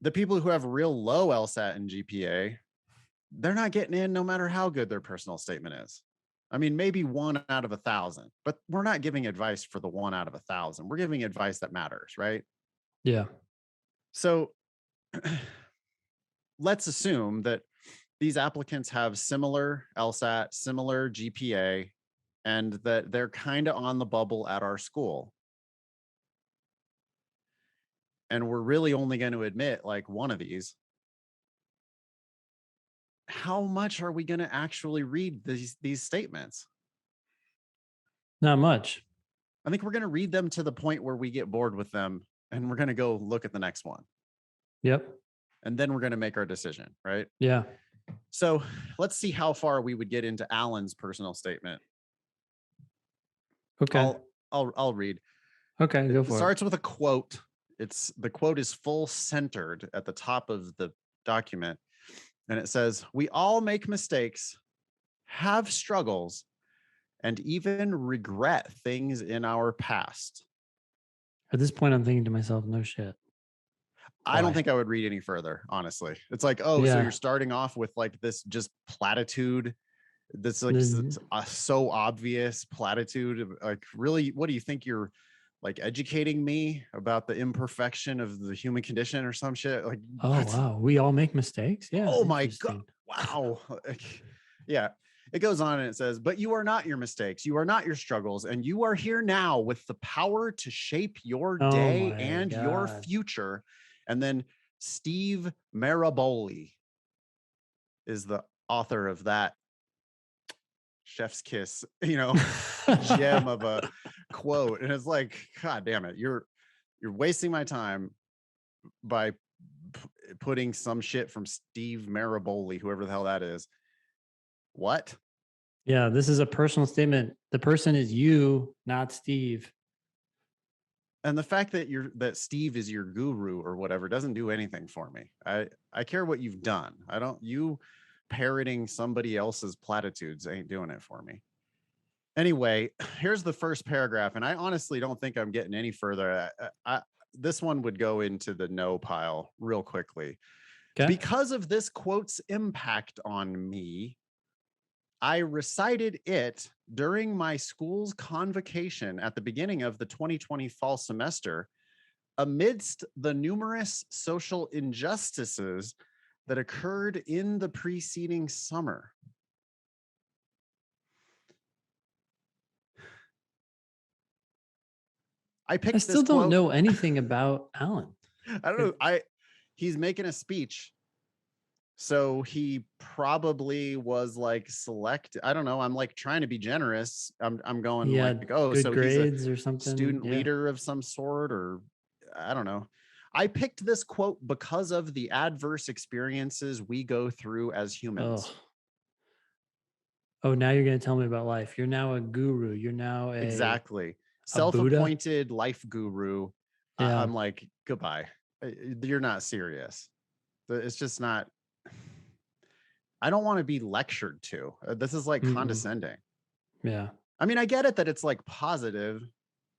The people who have real low LSAT and GPA, they're not getting in no matter how good their personal statement is. I mean, maybe 1 out of 1,000, but we're not giving advice for the 1 out of 1,000. We're giving advice that matters, right? Yeah. So let's assume that these applicants have similar LSAT, similar GPA, and that they're kind of on the bubble at our school. And we're really only going to admit like one of these. How much are we going to actually read these statements? Not much. I think we're going to read them to the point where we get bored with them, and we're going to go look at the next one. Yep. And then we're going to make our decision, right? Yeah. So let's see how far we would get into Alan's personal statement. Okay. I'll read. Okay, go for it. It starts with a quote. The quote is full centered at the top of the document. And it says, "We all make mistakes, have struggles, and even regret things in our past." At this point, I'm thinking to myself, no shit. I don't Why? think I would read any further, honestly. It's like, oh, so Yeah. you're starting off with like this just platitude. That's like This- so obvious platitude. Like, really, what do you think you're like educating me about the imperfection of the human condition or some shit? Like, Oh, what? wow. We all make mistakes. Yeah. Oh my God. Interesting. Wow. Like, yeah. It goes on and it says, "But you are not your mistakes. You are not your struggles. And you are here now with the power to shape your Oh day my and your God. future." And then Steve Maraboli is the author of that chef's kiss, gem of a quote. And it's like, God damn it. You're wasting my time by putting some shit from Steve Maraboli, whoever the hell that is. What? Yeah, this is a personal statement. The person is you, not Steve. And the fact that Steve is your guru or whatever doesn't do anything for me. I care what you've done. You parroting somebody else's platitudes ain't doing it for me. Anyway, here's the first paragraph, and I honestly don't think I'm getting any further. This one would go into the no pile real quickly. Okay. Because of this quote's impact on me, I recited it during my school's convocation at the beginning of the 2020 fall semester, amidst the numerous social injustices that occurred in the preceding summer. I still don't know anything about Alan. I don't know. He's making a speech. So he probably was like selected. I don't know. I'm like trying to be generous. I'm going like, oh, good so grades he's a or something. Student leader of some sort, or I don't know. I picked this quote because of the adverse experiences we go through as humans. Oh, now you're going to tell me about life. You're now a guru. You're now exactly self-appointed life guru. Yeah. I'm like, goodbye. You're not serious. It's just not. I don't want to be lectured to. This is like condescending. Yeah. I mean, I get it that it's like positive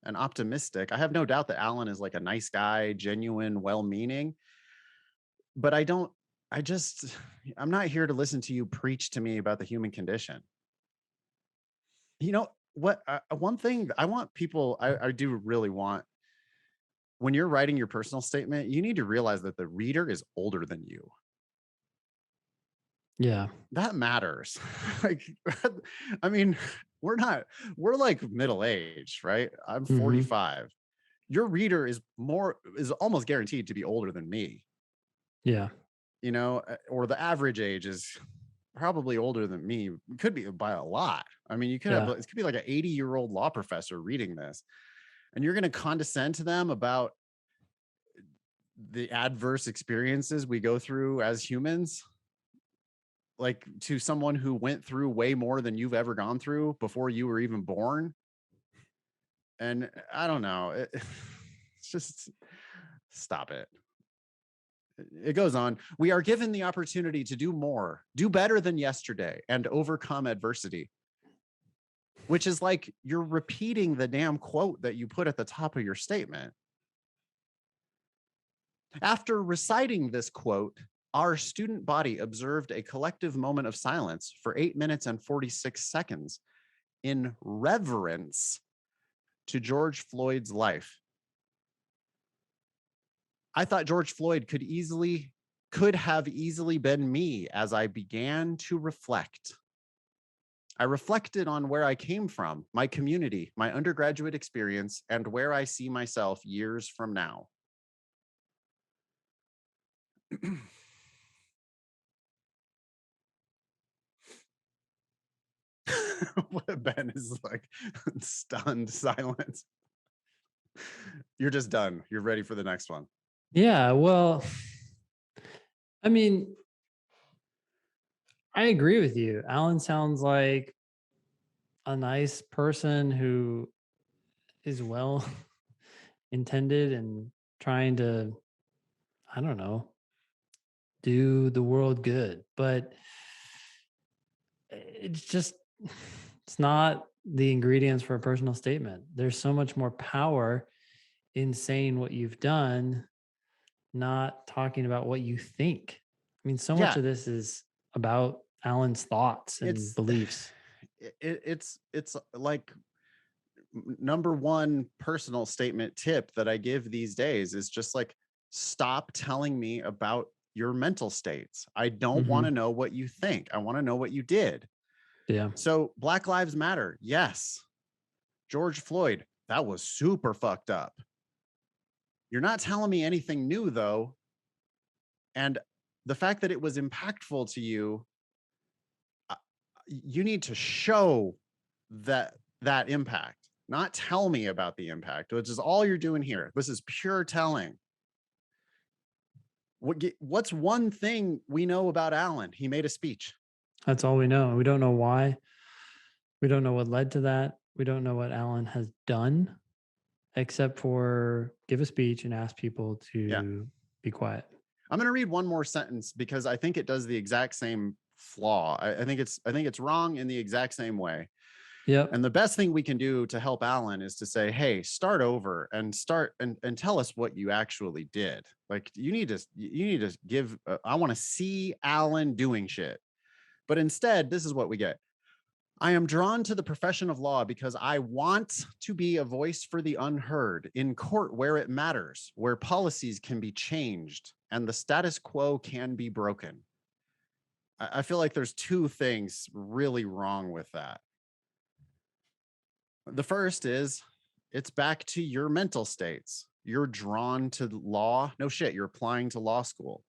and optimistic. I have no doubt that Alan is like a nice guy, genuine, well-meaning. But I'm not here to listen to you preach to me about the human condition. You know what? One thing I want people, I do really want, when you're writing your personal statement, you need to realize that the reader is older than you. Yeah. That matters. Like, I mean, we're like middle-aged, right? I'm 45. Your reader is almost guaranteed to be older than me. Yeah. Or the average age is probably older than me. It could be by a lot. I mean, it could be like an 80-year-old law professor reading this, and you're going to condescend to them about the adverse experiences we go through as humans. Like, to someone who went through way more than you've ever gone through before you were even born. And I don't know. It's just stop it. It goes on. We are given the opportunity to do more, do better than yesterday, and overcome adversity. Which is like you're repeating the damn quote that you put at the top of your statement. After reciting this quote, our student body observed a collective moment of silence for 8 minutes and 46 seconds in reverence to George Floyd's life. I thought George Floyd could have easily been me as I began to reflect. I reflected on where I came from, my community, my undergraduate experience, and where I see myself years from now. Ben is like stunned silence. You're just done. You're ready for the next one. Yeah, well, I mean, I agree with you. Alan sounds like a nice person who is well intended and trying to, I don't know, do the world good. But it's just, it's not the ingredients for a personal statement. There's so much more power in saying what you've done, not talking about what you think. I mean, so much of this is about Alan's thoughts and beliefs. It's like number one personal statement tip that I give these days is just like, stop telling me about your mental states. I don't want to know what you think. I want to know what you did. Yeah. So Black Lives Matter. Yes. George Floyd. That was super fucked up. You're not telling me anything new though. And the fact that it was impactful to you, you need to show that impact, not tell me about the impact, which is all you're doing here. This is pure telling. What's one thing we know about Alan? He made a speech. That's all we know. We don't know why. We don't know what led to that. We don't know what Alan has done, except for give a speech and ask people to be quiet. I'm going to read one more sentence because I think it does the exact same flaw. I think it's wrong in the exact same way. Yep. And the best thing we can do to help Alan is to say, hey, start over and tell us what you actually did. Like you need to give, I want to see Alan doing shit. But instead, this is what we get. I am drawn to the profession of law because I want to be a voice for the unheard in court where it matters, where policies can be changed and the status quo can be broken. I feel like there's two things really wrong with that. The first is it's back to your mental states. You're drawn to law. No shit, you're applying to law school.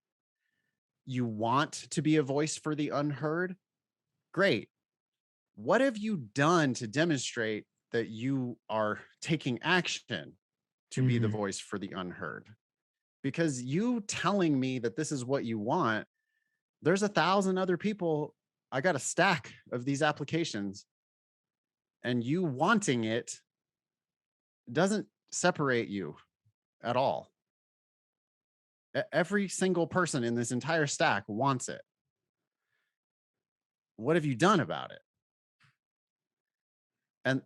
You want to be a voice for the unheard? Great. What have you done to demonstrate that you are taking action to be the voice for the unheard? Because you telling me that this is what you want, there's 1,000 other people. I got a stack of these applications, and you wanting it doesn't separate you at all. Every single person in this entire stack wants it. What have you done about it? And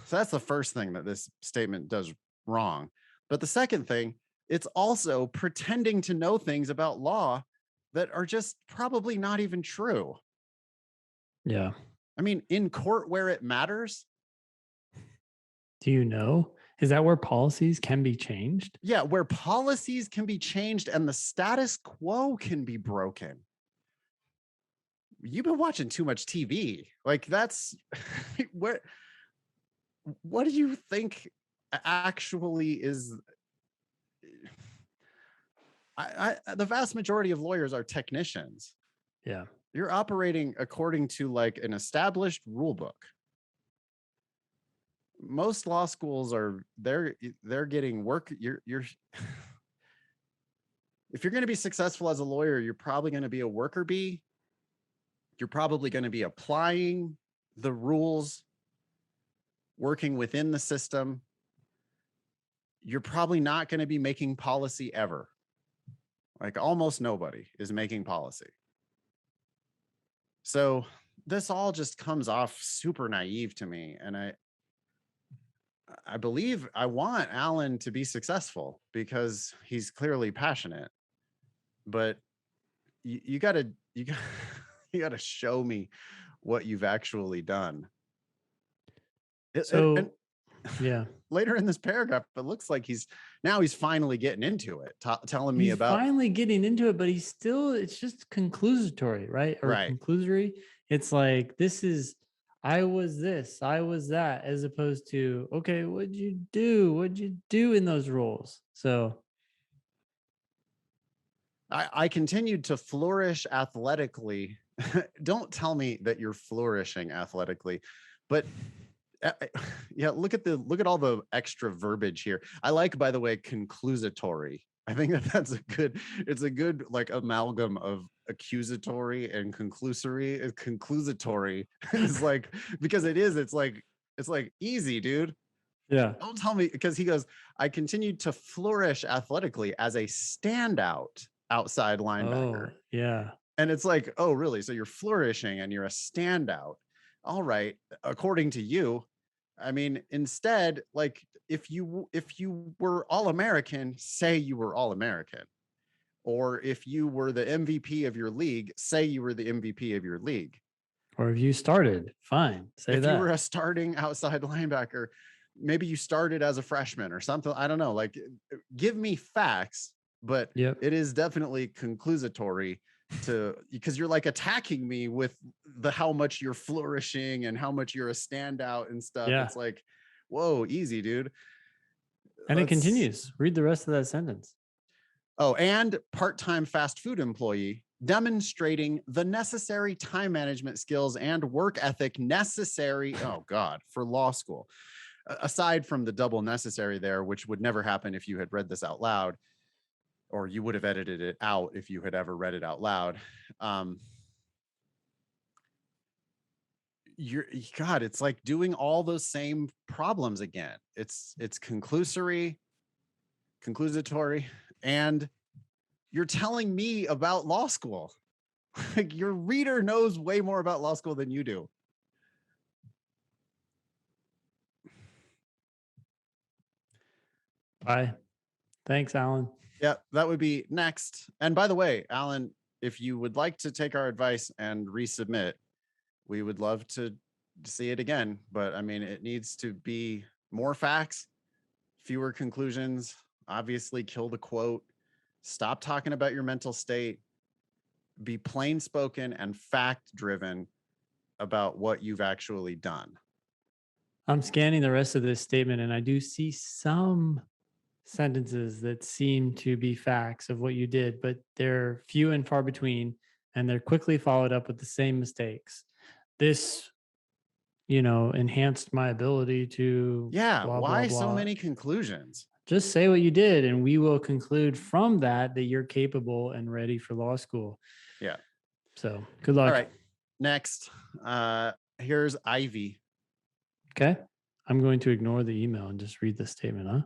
so that's the first thing that this statement does wrong. But the second thing, it's also pretending to know things about law that are just probably not even true. Yeah. I mean, in court where it matters. Do you know? Is that where policies can be changed? Yeah, where policies can be changed and the status quo can be broken. You've been watching too much TV. Like that's where. What do you think actually is? The vast majority of lawyers are technicians. Yeah. You're operating according to like an established rule book. Most law schools they're getting work. You're if you're going to be successful as a lawyer, you're probably going to be a worker bee. You're probably going to be applying the rules working within the system, you're probably not going to be making policy ever. Like almost nobody is making policy. So this all just comes off super naive to me. And I believe I want Alan to be successful because he's clearly passionate, but you gotta, you gotta show me what you've actually done. So And yeah, later in this paragraph, it looks like he's finally getting into it, telling me he's about. finally getting into it, but he's still, it's just conclusatory, right? Or Right. conclusory. It's like, this is, I was this, I was that, as opposed to, okay, what'd you do? What'd you do in those roles? So I continued to flourish athletically. Don't tell me that you're flourishing athletically, but yeah, look at all the extra verbiage here. I like, by the way, conclusatory. I think that's it's a good like amalgam of accusatory and conclusory. Conclusatory is like, because it's like easy, dude. yeah. Don't tell me, because he goes, I continued to flourish athletically as a standout outside linebacker. Oh, yeah. And it's like, oh, really? So you're flourishing and you're a standout. All right. According to you, I mean, instead, like if you were All-American, say you were All-American. Or if you were the MVP of your league, say you were the MVP of your league. Or if you started, fine, say If that. you were a starting outside linebacker, maybe you started as a freshman or something. I don't know. Like, give me facts, but Yep. it is definitely conclusatory to, because you're like attacking me with the how much you're flourishing and how much you're a standout and stuff. Yeah. It's like, whoa, easy, dude. And it continues. Read the rest of that sentence. Oh, and part-time fast food employee, demonstrating the necessary time management skills and work ethic necessary, oh God, for law school. Aside from the double necessary there, which would never happen if you had read this out loud, or you would have edited it out if you had ever read it out loud. God, it's like doing all those same problems again. It's conclusatory, and you're telling me about law school. Like, your reader knows way more about law school than you do. Bye. Thanks, Alan. Yeah, that would be next. And by the way, Alan, if you would like to take our advice and resubmit, we would love to see it again. But I mean, it needs to be more facts, fewer conclusions, obviously kill the quote, stop talking about your mental state, be plain spoken and fact driven about what you've actually done. I'm scanning the rest of this statement and I do see some sentences that seem to be facts of what you did, but they're few and far between, and they're quickly followed up with the same mistakes. This, enhanced my ability to Yeah, blah, why blah, so blah. many conclusions? Just say what you did, and we will conclude from that you're capable and ready for law school. Yeah. So good luck. All right. Next, here's Ivy. Okay. I'm going to ignore the email and just read the statement, huh?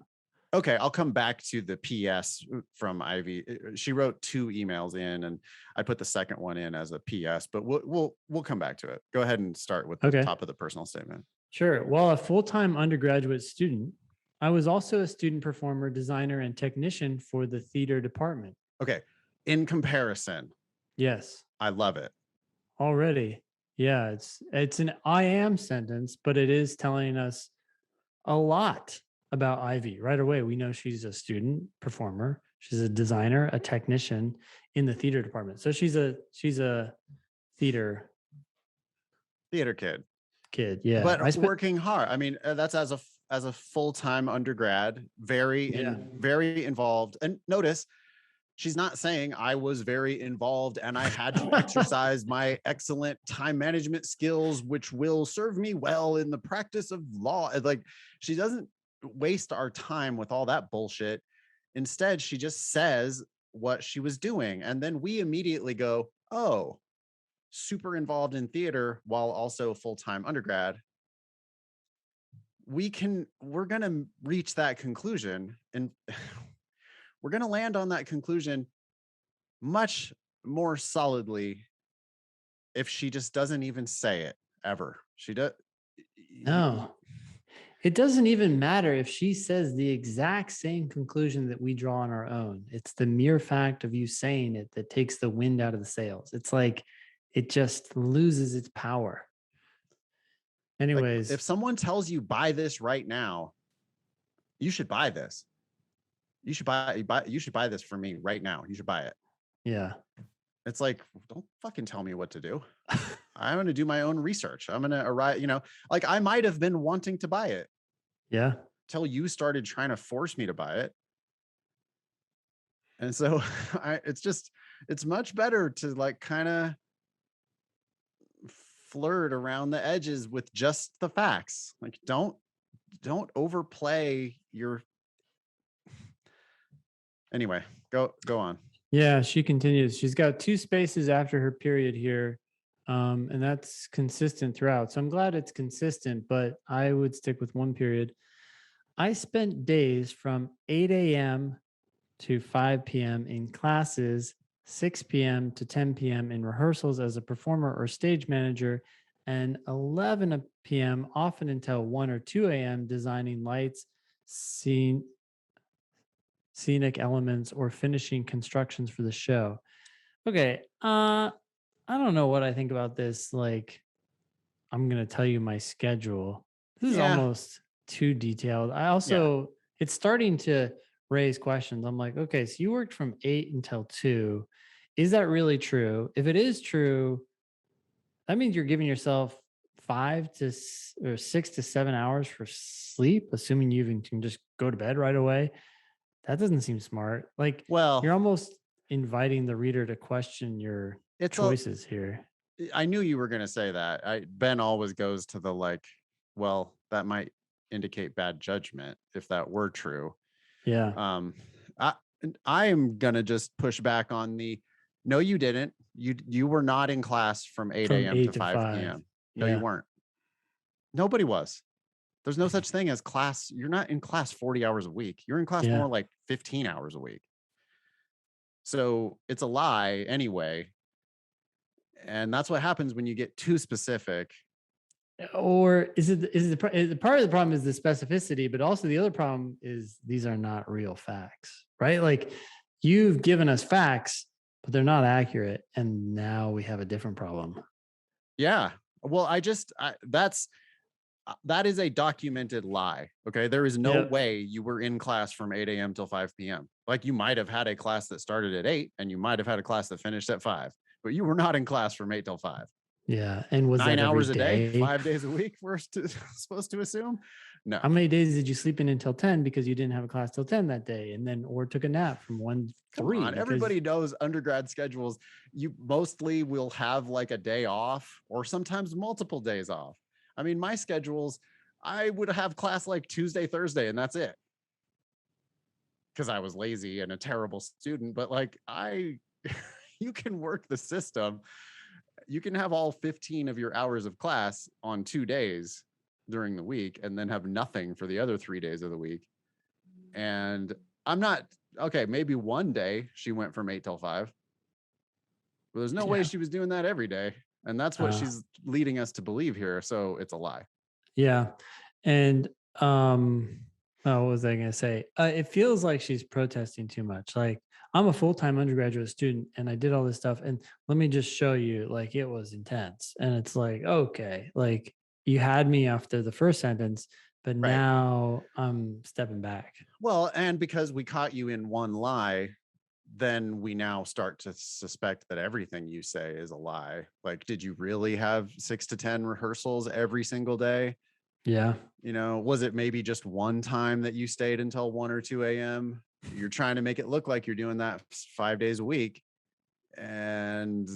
Okay, I'll come back to the PS from Ivy. She wrote 2 emails in, and I put the second one in as a PS, but we'll come back to it. Go ahead and start with the top of the personal statement. Sure. While a full-time undergraduate student, I was also a student performer, designer, and technician for the theater department. Okay. In comparison. Yes. I love it. Already. Yeah, it's an I am sentence, but it is telling us a lot about Ivy right away. We know she's a student performer. She's a designer, a technician in the theater department. So she's a theater kid. Yeah. But working hard. I mean, that's as a full-time undergrad, very involved. And notice, she's not saying I was very involved and I had to exercise my excellent time management skills, which will serve me well in the practice of law. Like, she doesn't waste our time with all that bullshit. Instead, she just says what she was doing. And then we immediately go, oh, super involved in theater while also full-time undergrad. we're going to reach that conclusion, and we're going to land on that conclusion much more solidly if she just doesn't even say it ever. She does. No, it doesn't even matter if she says the exact same conclusion that we draw on our own. It's the mere fact of you saying it that takes the wind out of the sails. It's like it just loses its power. Anyways, if someone tells you buy this right now, you should buy this. You should buy this for me right now. You should buy it. Yeah. It's like, don't fucking tell me what to do. I'm going to do my own research. I'm going to arrive, like I might have been wanting to buy it. Yeah. Till you started trying to force me to buy it. And so it's much better to like kind of flirt around the edges with just the facts. Like don't overplay your. Anyway, go on. Yeah, she continues. She's got 2 spaces after her period here. And that's consistent throughout. So I'm glad it's consistent, but I would stick with 1 period. I spent days from 8 a.m. to 5 p.m. in classes, 6 p.m. to 10 p.m. in rehearsals as a performer or stage manager, and 11 p.m. often until 1 or 2 a.m. designing lights, scenic elements, or finishing constructions for the show. Okay, I don't know what I think about this. Like, I'm going to tell you my schedule. This is almost too detailed. It's starting to raise questions. I'm like, okay, so you worked from 8 until 2. Is that really true? If it is true, that means you're giving yourself 6 to 7 hours for sleep, assuming you even can just go to bed right away. That doesn't seem smart. Like, well, you're almost inviting the reader to question your choices here. I knew you were going to say that. Ben always goes to the like, well, that might indicate bad judgment if that were true. Yeah. I am going to just push back on the, no, you didn't. You were not in class from 8 a.m. to 5 p.m. No, you weren't. Nobody was. There's no such thing as class. You're not in class 40 hours a week. You're in class more like 15 hours a week. So it's a lie anyway. And that's what happens when you get too specific. Or is it part of the problem is the specificity, but also the other problem is these are not real facts, right? Like, you've given us facts, but they're not accurate. And now we have a different problem. Yeah. Well, that is a documented lie. Okay. There is no way you were in class from 8 a.m. till 5 p.m. Like, you might have had a class that started at 8 and you might have had a class that finished at 5, but you were not in class from 8 till 5. Yeah. And was 9 that hours every a day, day? 5 days a week, we're supposed to assume? No. How many days did you sleep in until 10 because you didn't have a class till 10 that day? And then, or took a nap from 1 to 3? Come on, everybody knows undergrad schedules. You mostly will have like a day off or sometimes multiple days off. I mean, my schedules, I would have class like Tuesday, Thursday, and that's it. Because I was lazy and a terrible student, but like you can work the system. You can have all 15 of your hours of class on 2 days during the week and then have nothing for the other 3 days of the week. And I'm not, okay, maybe one day she went from 8 till 5. But there's no way she was doing that every day. And that's what she's leading us to believe here. So it's a lie. Yeah. And what was I going to say? It feels like she's protesting too much. Like, I'm a full-time undergraduate student and I did all this stuff. And let me just show you, like, it was intense. And it's like, okay, like, you had me after the first sentence, but now I'm stepping back. Well, and because we caught you in one lie, then we now start to suspect that everything you say is a lie. Like, did you really have 6 to 10 rehearsals every single day? Yeah. Was it maybe just one time that you stayed until 1 or 2 a.m.? You're trying to make it look like you're doing that 5 days a week. And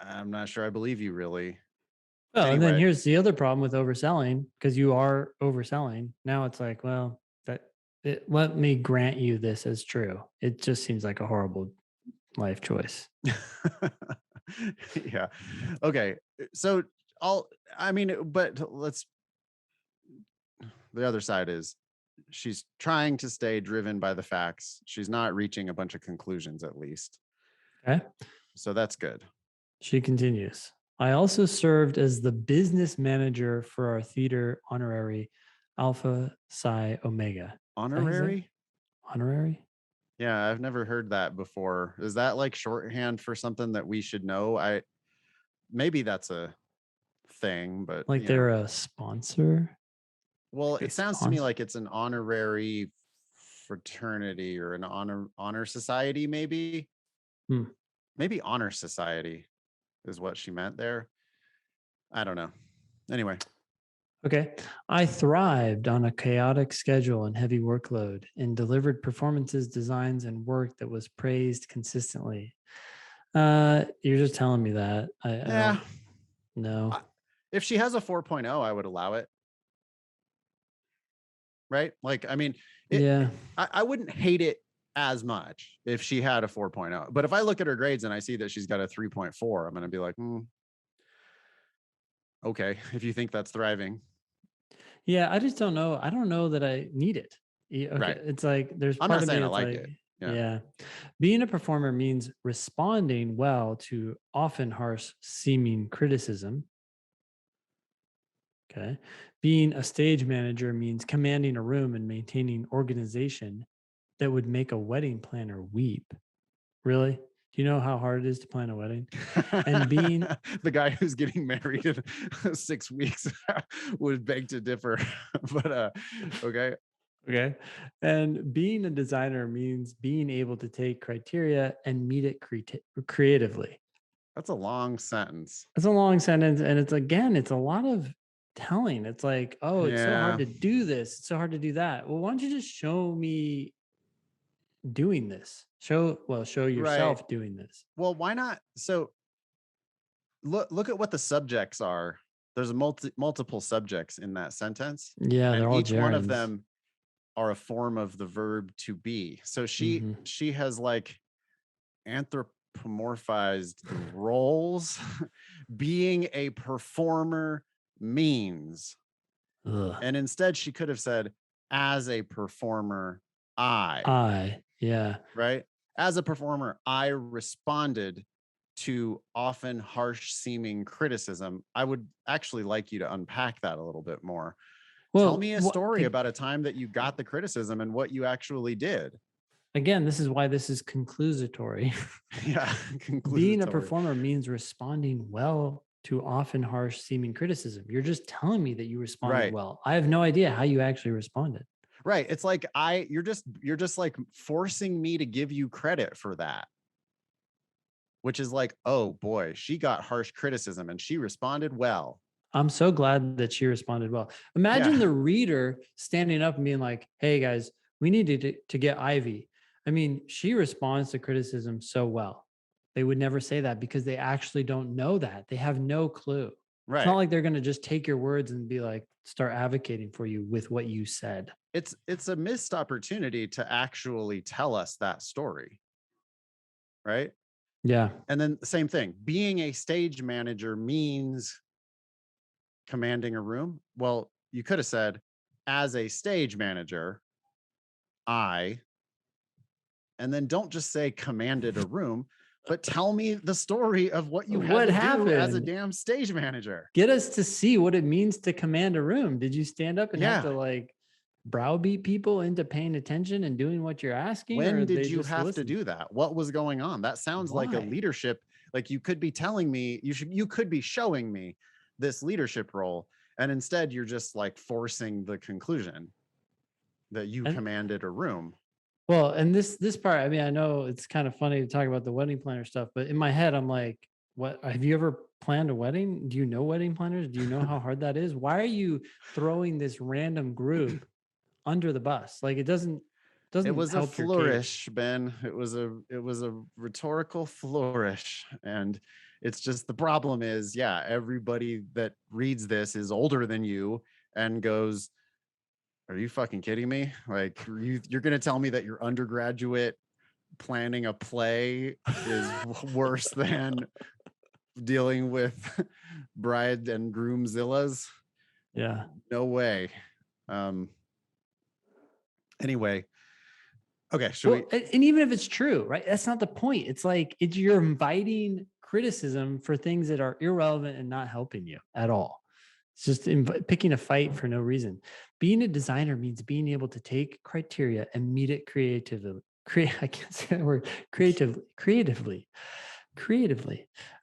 I'm not sure I believe you really. Well, anyway. And then here's the other problem with overselling, because you are overselling. Now it's like, well, let me grant you this as true. It just seems like a horrible life choice. Yeah. Okay. So but the other side is she's trying to stay driven by the facts. She's not reaching a bunch of conclusions, at least. Okay. So that's good. She continues. I also served as the business manager for our theater honorary Alpha Psi Omega. Honorary? Honorary? Yeah, I've never heard that before. Is that like shorthand for something that we should know? Maybe that's a thing, but Like they're a sponsor? Well, Like it sounds to me like it's an honorary fraternity or an honor society, maybe. Maybe honor society is what she meant there. I don't know. Anyway. Okay. I thrived on a chaotic schedule and heavy workload and delivered performances, designs, and work that was praised consistently. You're just telling me that. I don't know. If she has a 4.0, I would allow it. Right? Like, I mean, I wouldn't hate it as much if she had a 4.0. But if I look at her grades and I see that she's got a 3.4, I'm going to be like, okay, if you think that's thriving. Yeah, I just don't know. I don't know that I need it. Okay. Right. It's like there's part of me that's like it. Yeah. Being a performer means responding well to often harsh seeming criticism. Okay. Being a stage manager means commanding a room and maintaining organization that would make a wedding planner weep. Really? Do you know how hard it is to plan a wedding? And being the guy who's getting married in 6 weeks would beg to differ. But okay. Okay. And being a designer means being able to take criteria and meet it creatively. That's a long sentence. It's a long sentence. And it's a lot of telling. It's like, oh, it's so hard to do this. It's so hard to do that. Well, why don't you just show me doing this? Show yourself doing this. Well, why not? So look at what the subjects are. There's multiple subjects in that sentence. Yeah, and they're all each gerunds. One of them are a form of the verb to be. So she has like anthropomorphized the roles. Being a performer means. And instead she could have said, as a performer, yeah. Right? As a performer, I responded to often harsh seeming criticism. I would actually like you to unpack that a little bit more. Well, tell me a story about a time that you got the criticism and what you actually did. Again, this is why this is conclusatory. Yeah. Being a performer means responding well to often harsh seeming criticism. You're just telling me that you responded well. I have no idea how you actually responded. Right. It's like you're just like forcing me to give you credit for that. Which is like, oh boy, she got harsh criticism and she responded well. I'm so glad that she responded well. Imagine the reader standing up and being like, hey guys, we need to get Ivy. I mean, she responds to criticism so well. They would never say that because they actually don't know that. They have no clue. Right. It's not like they're going to just take your words and be like, start advocating for you with what you said. It's a missed opportunity to actually tell us that story. Right? Yeah. And then the same thing, being a stage manager means commanding a room. Well, you could have said, as a stage manager, and then don't just say commanded a room, but tell me the story of what you had to do as a damn stage manager. Get us to see what it means to command a room. Did you stand up and have to like browbeat people into paying attention and doing what you're asking? When did you have to do that? What was going on? That sounds like a leadership. Like you could be telling me, you could be showing me this leadership role. And instead you're just like forcing the conclusion that you commanded a room. Well, and this part, I mean, I know it's kind of funny to talk about the wedding planner stuff, but in my head, I'm like, what, have you ever planned a wedding? Do you know wedding planners? Do you know how hard that is? Why are you throwing this random group under the bus? Like it doesn't it was a flourish, Ben. It was a rhetorical flourish. And it's just, the problem is, everybody that reads this is older than you and goes, are you fucking kidding me? Like you're going to tell me that your undergraduate planning a play is worse than dealing with bride and groomzillas? Yeah. No way. Anyway, okay. And even if it's true, right? That's not the point. It's like you're inviting criticism for things that are irrelevant and not helping you at all. It's just picking a fight for no reason. Being a designer means being able to take criteria and meet it creatively. I can't say that word. Creatively.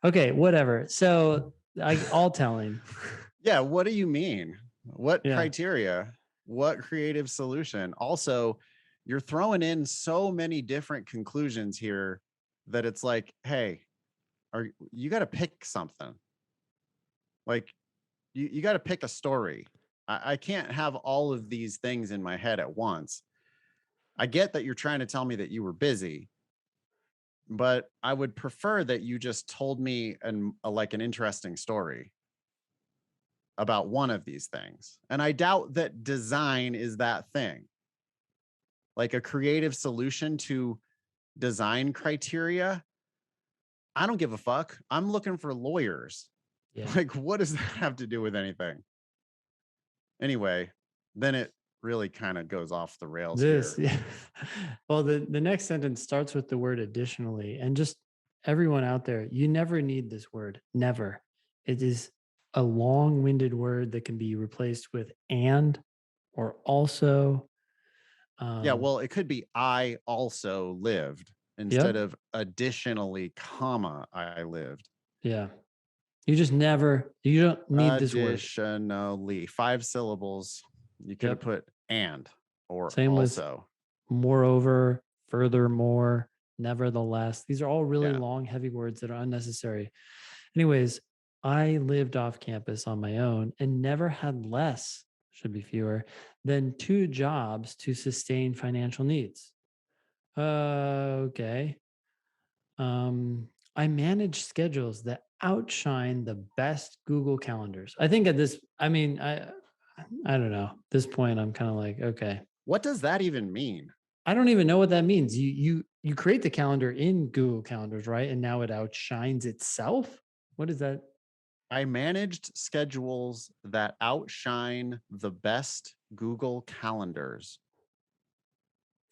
Okay, whatever. So all telling. Yeah. What do you mean? What criteria? What creative solution? Also, you're throwing in so many different conclusions here that it's like, hey, you got to pick something. Like, you got to pick a story. I can't have all of these things in my head at once. I get that you're trying to tell me that you were busy, but I would prefer that you just told me like an interesting story about one of these things. And I doubt that design is that thing. Like a creative solution to design criteria. I don't give a fuck. I'm looking for lawyers. Yeah. Like, what does that have to do with anything? Anyway, then it really kind of goes off the rails here. Yeah. Well, the next sentence starts with the word additionally. And just everyone out there, you never need this word. Never. It is a long-winded word that can be replaced with and or also. Yeah, well, it could be I also lived instead of additionally, comma, I lived. Yeah. You don't need this word. Additionally, 5 syllables. You could have put and or same also. With moreover, furthermore, nevertheless. These are all really long, heavy words that are unnecessary. Anyways, I lived off campus on my own and never had less, should be fewer, than 2 jobs to sustain financial needs. Okay. I manage schedules that outshine the best Google calendars. I think at this, I don't know. At this point, I'm kind of like, okay. What does that even mean? I don't even know what that means. You create the calendar in Google Calendars, right? And now it outshines itself. What is that? I managed schedules that outshine the best Google calendars.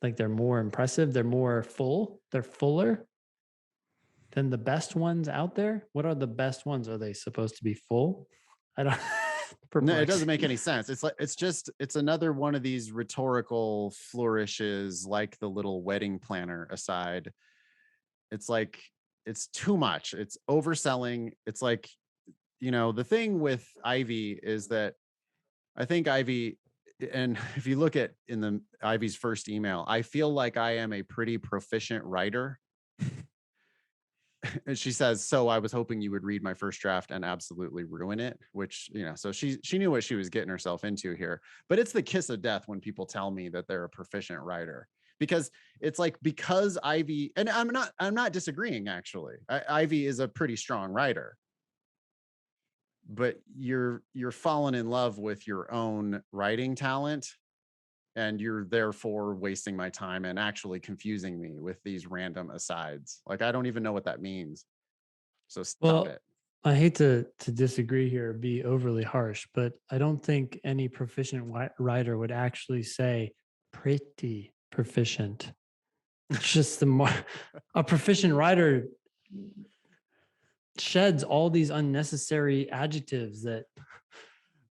Like they're more impressive. They're more full. They're fuller than the best ones out there. What are the best ones? Are they supposed to be full? I don't. No, it doesn't make any sense. It's another one of these rhetorical flourishes, like the little wedding planner aside. It's like, it's too much. It's overselling. It's like, the thing with Ivy is that I think Ivy, and if you look at in the Ivy's first email, I feel like I am a pretty proficient writer. And she says, so I was hoping you would read my first draft and absolutely ruin it, which, so she knew what she was getting herself into here. But it's the kiss of death when people tell me that they're a proficient writer, because it's like, because Ivy, and I'm not disagreeing, actually. Ivy is a pretty strong writer, but you're falling in love with your own writing talent, and you're therefore wasting my time and actually confusing me with these random asides. Like, I don't even know what that means. So stop it. I hate to disagree here, be overly harsh, but I don't think any proficient writer would actually say pretty proficient. It's just a proficient writer sheds all these unnecessary adjectives that.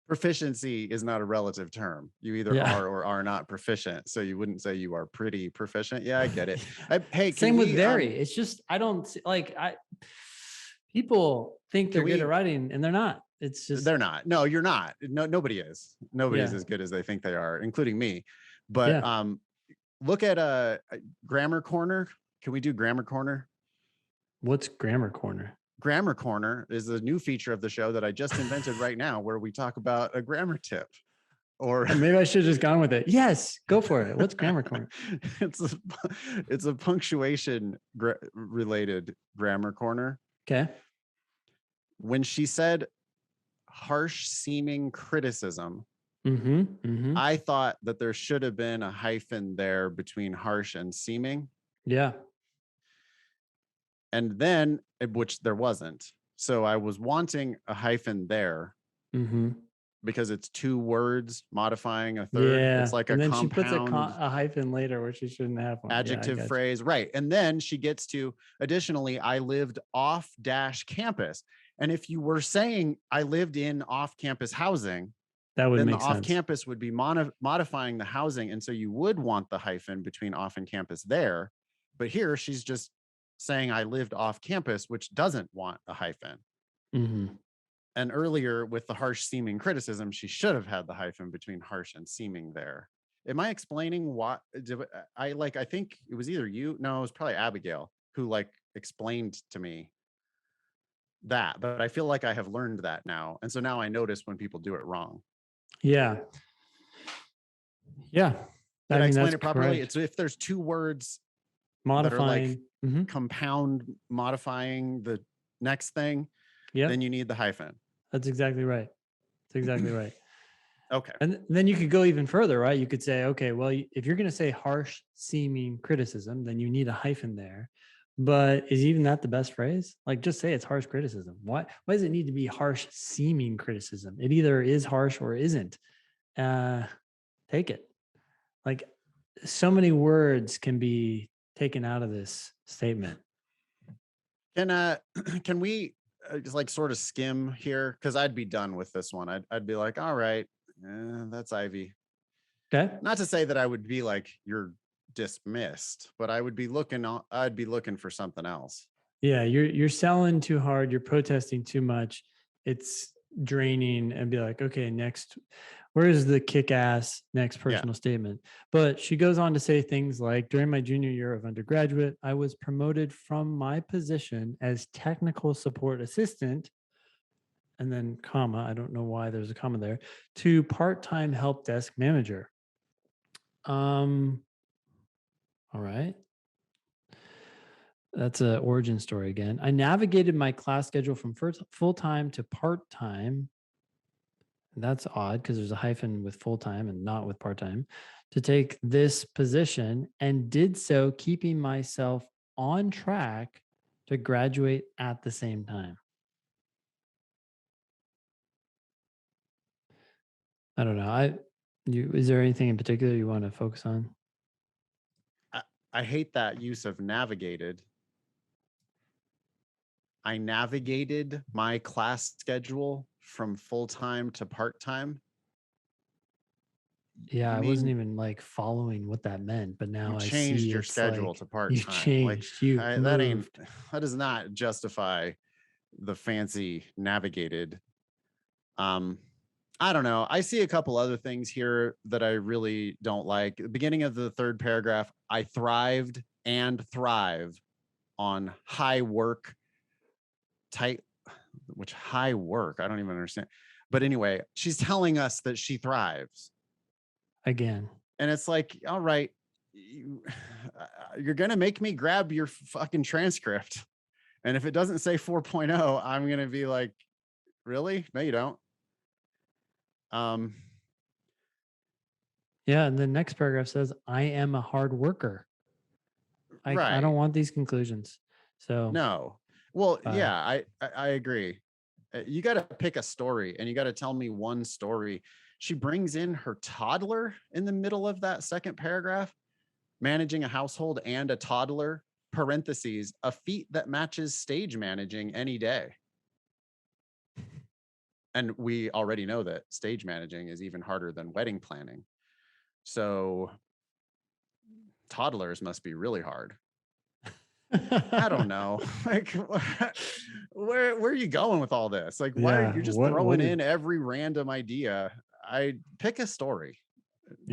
Proficiency is not a relative term. You either are or are not proficient. So you wouldn't say you are pretty proficient. Yeah, I get it. Hey, same with very. It's just, I don't like, people think they're good at writing and they're not. It's just, they're not. No, you're not. No, nobody is. Nobody's as good as they think they are, including me. But look at Grammar Corner. Can we do Grammar Corner? What's Grammar Corner? Grammar Corner is a new feature of the show that I just invented right now, where we talk about a grammar tip. Or maybe I should have just gone with it. Yes, go for it. What's Grammar Corner? It's a punctuation related Grammar Corner. Okay. When she said harsh seeming criticism, I thought that there should have been a hyphen there between harsh and seeming. Yeah. And then, which there wasn't. So I was wanting a hyphen there. because it's two words modifying a third. Yeah. It's like And a then she puts compound a hyphen later where she shouldn't have one. adjective phrase. Right. And then she gets to, additionally, I lived off dash campus. And if you were saying I lived in off campus housing, that would then make the off sense. campus would be modifying the housing. And so you would want the hyphen between off and campus there. But here she's just saying I lived off campus, which doesn't want a hyphen. Mm-hmm. And earlier with the harsh seeming criticism, she should have had the hyphen between harsh and seeming there. Am I explaining what I think it was either you, no, it was probably Abigail who like explained to me that, but I feel like I have learned that now. And so now I notice when people do it wrong. Yeah. Yeah. Did I explain it properly? Correct. It's if there's two words modifying, that are like compound modifying the next thing, then you need the hyphen. That's exactly right. That's exactly right. Okay. And then you could go even further, right? You could say, okay, well, if you're going to say harsh seeming criticism, then you need a hyphen there. But is even that the best phrase? Like, just say it's harsh criticism. Why does it need to be harsh seeming criticism? It either is harsh or isn't. Take it. Like, so many words can be taken out of this statement. Can we just like sort of skim here? Because I'd be done with this one. I'd be like, all right, that's Ivy. Okay. Not to say that I would be like, you're dismissed, but I'd be looking for something else. Yeah, you're selling too hard, you're protesting too much. It's draining, and be like, okay, next, where's the kick-ass next personal statement? But she goes on to say things like, during my junior year of undergraduate, I was promoted from my position as technical support assistant, and then comma, I don't know why there's a comma there, to part-time help desk manager. All right. That's an origin story again. I navigated my class schedule from full-time to part-time. That's odd because there's a hyphen with full-time and not with part-time, to take this position, and did so keeping myself on track to graduate at the same time. I don't know. Is there anything in particular you want to focus on? I hate that use of navigated. I navigated my class schedule from full-time to part-time. Yeah, I wasn't even like following what that meant, but now I see changed your schedule like, to part-time. You changed. Like, that does not justify the fancy navigated. I don't know. I see a couple other things here that I really don't like. The beginning of the third paragraph, I thrived and thrive on high work tight, which high work, I don't even understand. But anyway, she's telling us that she thrives. Again. And it's like, all right, you're going to make me grab your fucking transcript. And if it doesn't say 4.0, I'm going to be like, really? No, you don't. Yeah, and the next paragraph says, I am a hard worker. I don't want these conclusions. So no. Well, yeah, I agree. You got to pick a story, and you got to tell me one story. She brings in her toddler in the middle of that second paragraph, managing a household and a toddler, parentheses, a feat that matches stage managing any day. And we already know that stage managing is even harder than wedding planning. So toddlers must be really hard. I don't know. Like, where are you going with all this? Like, why are you just throwing in every random idea? I pick a story.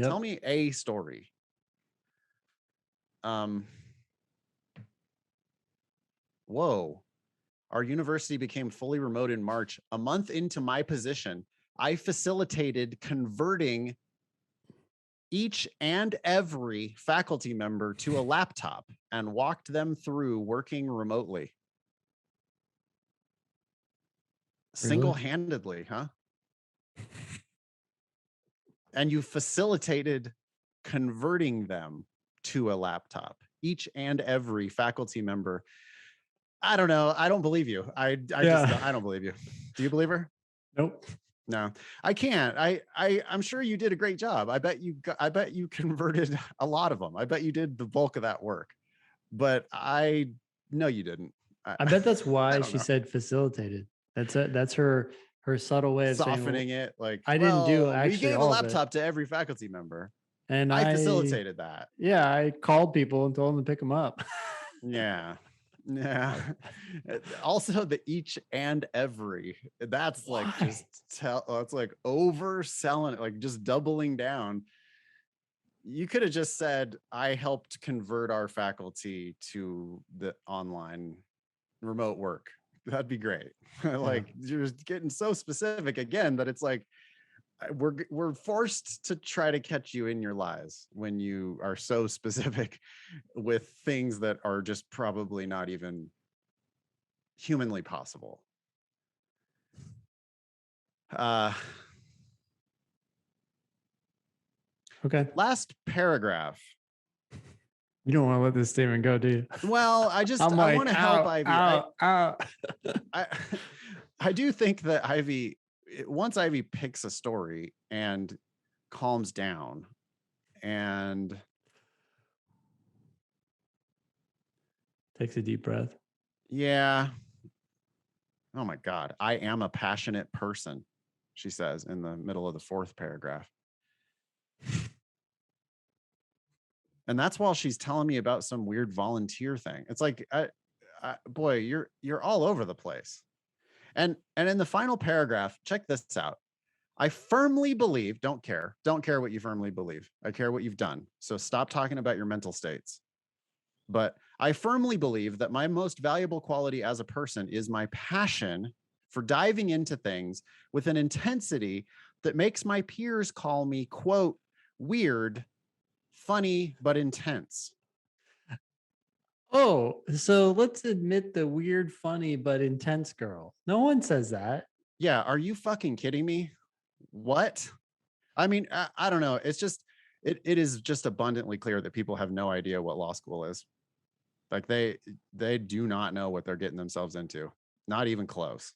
Tell me a story. Whoa. Our university became fully remote in March. A month into my position, I facilitated converting each and every faculty member to a laptop and walked them through working remotely. Really? Single-handedly, huh? And you facilitated converting them to a laptop, each and every faculty member. I don't know. I don't believe you. I don't believe you. Do you believe her? Nope. No, I can't. I'm sure you did a great job. I bet you converted a lot of them. I bet you did the bulk of that work. But no, you didn't. I bet that's I why don't she know. said facilitated. That's her subtle way of saying, Softening it like, I didn't do well, we actually gave a all of it. laptop to every faculty member. And I facilitated that. yeah, I called people and told them to pick them up. Yeah. Yeah. Also the each and every, that's like Why? it's like overselling it, like just doubling down. You could have just said, I helped convert our faculty to the online remote work. That'd be great. Like you're getting so specific again that it's like we're forced to try to catch you in your lies when you are so specific with things that are just probably not even humanly possible. Okay. Last paragraph. You don't want to let this statement go, do you? Well, I like, want to help Ivy. I do think that Ivy, once Ivy picks a story and calms down and takes a deep breath. Yeah. Oh my God. I am a passionate person, she says in the middle of the 4th paragraph. And that's while she's telling me about some weird volunteer thing. It's like, boy, you're all over the place. And in the final paragraph, check this out. I firmly believe, don't care what you firmly believe. I care what you've done. So stop talking about your mental states. But I firmly believe that my most valuable quality as a person is my passion for diving into things with an intensity that makes my peers call me, quote, weird, funny, but intense. Oh, so let's admit the weird, funny, but intense girl. No one says that. Yeah. Are you fucking kidding me? What? I mean, I don't know. It's just, it is just abundantly clear that people have no idea what law school is. Like they do not know what they're getting themselves into. Not even close.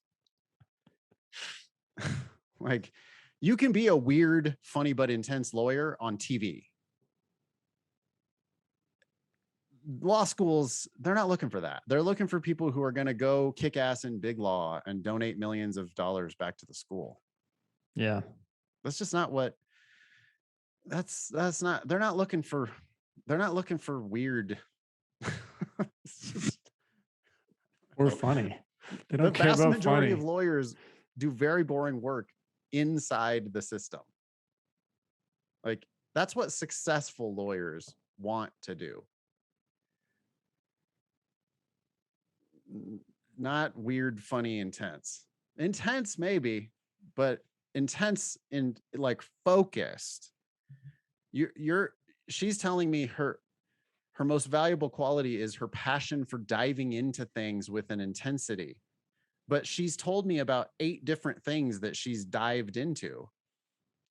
Like you can be a weird, funny, but intense lawyer on TV. Law schools, they're not looking for that. They're looking for people who are going to go kick ass in big law and donate millions of dollars back to the school. Yeah. That's just not what that's not, they're not looking for weird or funny. They the don't care vast about majority funny. of lawyers do very boring work inside the system. Like that's what successful lawyers want to do. Not weird, funny, intense. Intense maybe, but intense in like focused. She's telling me her most valuable quality is her passion for diving into things with an intensity. But she's told me about 8 different things that she's dived into.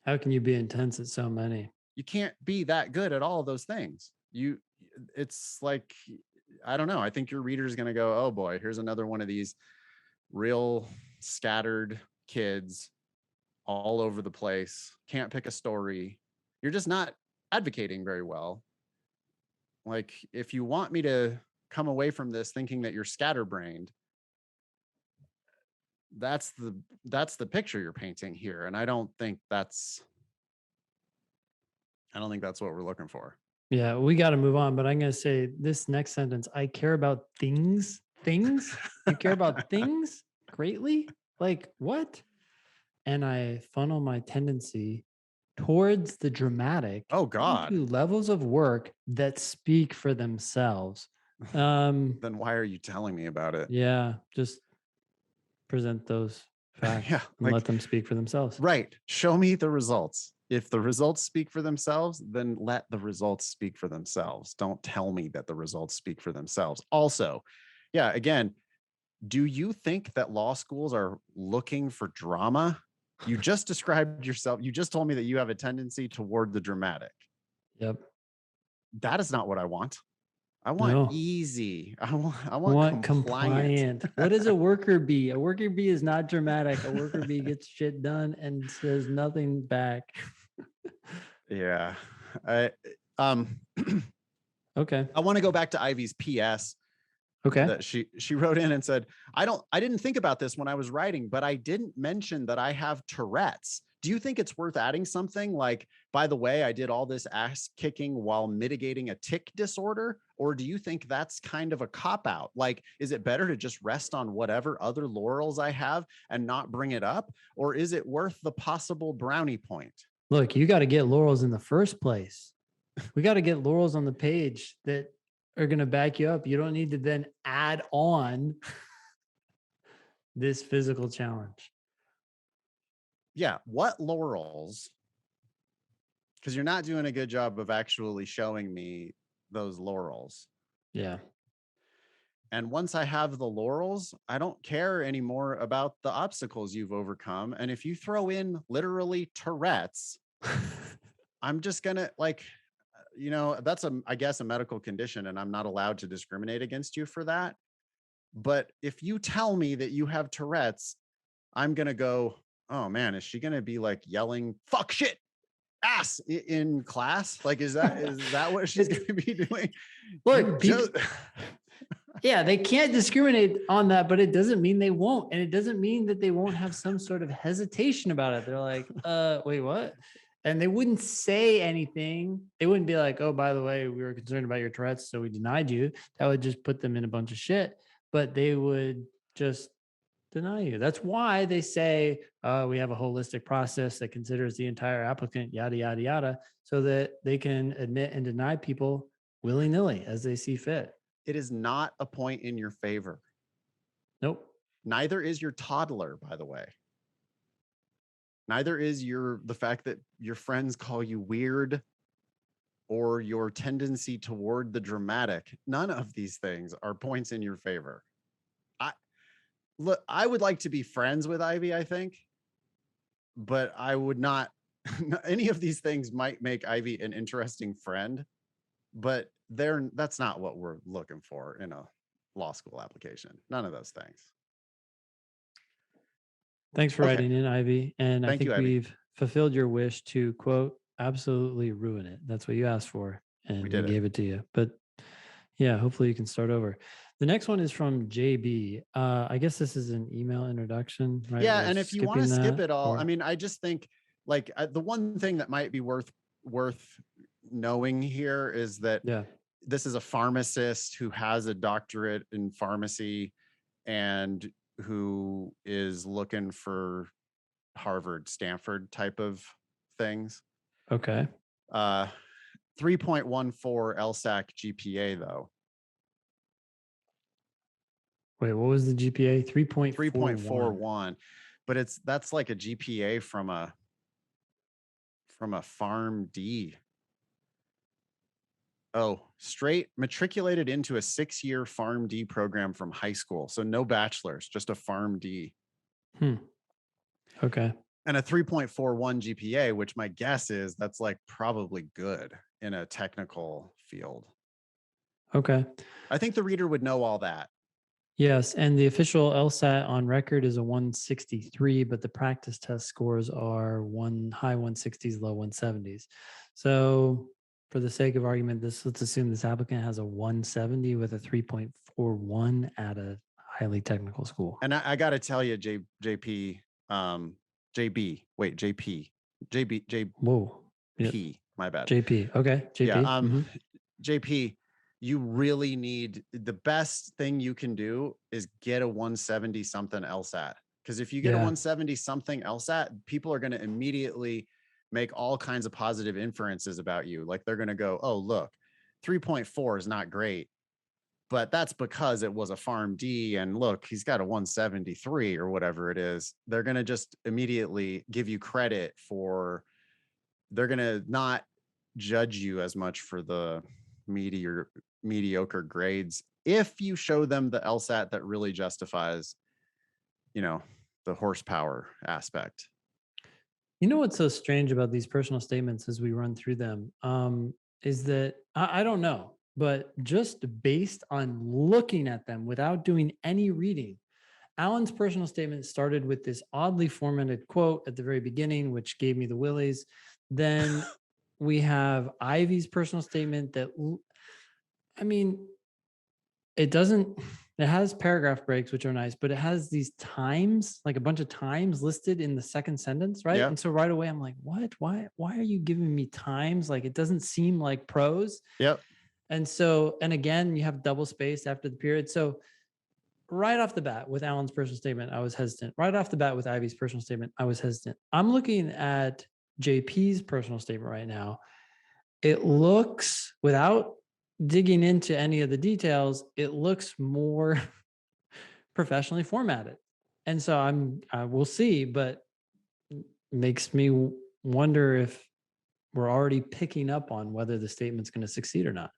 How can you be intense at so many? You can't be that good at all of those things. It's like, I don't know. I think your reader is going to go, oh boy, here's another one of these real scattered kids all over the place. Can't pick a story. You're just not advocating very well. Like if you want me to come away from this thinking that you're scatterbrained, that's the picture you're painting here. And I don't think that's what we're looking for. Yeah, we got to move on, but I'm going to say this next sentence. I care about things. Things? You care about things greatly? Like what? And I funnel my tendency towards the dramatic. Oh God. Into levels of work that speak for themselves. Then why are you telling me about it? Yeah, just present those facts and like, let them speak for themselves. Right. Show me the results. If the results speak for themselves, then let the results speak for themselves. Don't tell me that the results speak for themselves. Also, yeah, again, do you think that law schools are looking for drama? You just described yourself. You just told me that you have a tendency toward the dramatic. Yep. That is not what I want. I want No. easy. I I want want compliant. compliant. What is a worker bee? A worker bee is not dramatic. A worker bee gets shit done and says nothing back. Yeah. I um Okay. I want to go back to Ivy's PS Okay. that she wrote in and said, I didn't think about this when I was writing, but I didn't mention that I have Tourette's. Do you think it's worth adding something like, by the way, I did all this ass kicking while mitigating a tic disorder? Or do you think that's kind of a cop out? Like, is it better to just rest on whatever other laurels I have and not bring it up? Or is it worth the possible brownie point? Look, you got to get laurels in the first place. We got to get laurels on the page that are going to back you up. You don't need to then add on this physical challenge. Yeah. What laurels? Because you're not doing a good job of actually showing me those laurels. Yeah. And once I have the laurels, I don't care anymore about the obstacles you've overcome. And if you throw in literally Tourette's, I'm just going to that's I guess a medical condition and I'm not allowed to discriminate against you for that. But if you tell me that you have Tourette's, I'm going to go, oh man, is she going to be like yelling, fuck shit, ass in class? Like, is that what she's going to be doing? Look, yeah, they can't discriminate on that, but it doesn't mean they won't. And it doesn't mean that they won't have some sort of hesitation about it. They're like, wait, what? And they wouldn't say anything. They wouldn't be like, oh, by the way, we were concerned about your Tourette's, so we denied you. That would just put them in a bunch of shit. But they would just deny you. That's why they say we have a holistic process that considers the entire applicant, yada, yada, yada, so that they can admit and deny people willy-nilly as they see fit. It is not a point in your favor. Nope. Neither is your toddler, by the way. Neither is the fact that your friends call you weird or your tendency toward the dramatic. None of these things are points in your favor. I would like to be friends with Ivy, I think, but I would not. Any of these things might make Ivy an interesting friend, but that's not what we're looking for in a law school application. None of those things. Thanks for writing in, Ivy. And I think we've fulfilled your wish to, quote, absolutely ruin it. That's what you asked for. And we gave it to you. But yeah, hopefully you can start over. The next one is from JB. I guess this is an email introduction, right? Yeah. And if you want to skip it all, I mean, I just think like the one thing that might be worth knowing here is that this is a pharmacist who has a doctorate in pharmacy and who is looking for Harvard, Stanford type of things. Okay. 3.14 LSAT GPA though. Wait, what was the GPA? 3.41. But that's like a GPA from a PharmD. Oh, straight matriculated into a 6-year PharmD program from high school. So no bachelor's, just a PharmD. Okay. And a 3.41 GPA, which my guess is that's like probably good in a technical field. Okay. I think the reader would know all that. Yes. And the official LSAT on record is a 163, but the practice test scores are high 160s, low 170s. So for the sake of argument, let's assume this applicant has a 170 with a 3.41 at a highly technical school. And I got to tell you, JP, Whoa. P, my bad. JP. Okay. JP. Yeah. JP, you really need, the best thing you can do is get a 170 something LSAT. Because if you get a 170 something LSAT, people are going to immediately make all kinds of positive inferences about you. Like they're going to go, oh, look, 3.4 is not great, but that's because it was a PharmD. And look, he's got a 173 or whatever it is. They're going to just immediately give you credit for, they're going to not judge you as much for the mediocre grades if you show them the LSAT that really justifies, the horsepower aspect. You know what's so strange about these personal statements as we run through them is that I don't know. but just based on looking at them without doing any reading, Alan's personal statement started with this oddly formatted quote at the very beginning, which gave me the willies. Then we have Ivy's personal statement that, I mean, it has paragraph breaks, which are nice, but it has these times, like a bunch of times listed in the second sentence, right? Yeah. And so right away, I'm like, what? Why are you giving me times? Like, it doesn't seem like prose. Yep. And so, and again, you have double space after the period. So right off the bat with Alan's personal statement, I was hesitant. Right off the bat with Ivy's personal statement, I was hesitant. I'm looking at JP's personal statement right now. It looks, without digging into any of the details, it looks more professionally formatted. And so we'll see, but makes me wonder if we're already picking up on whether the statement's going to succeed or not.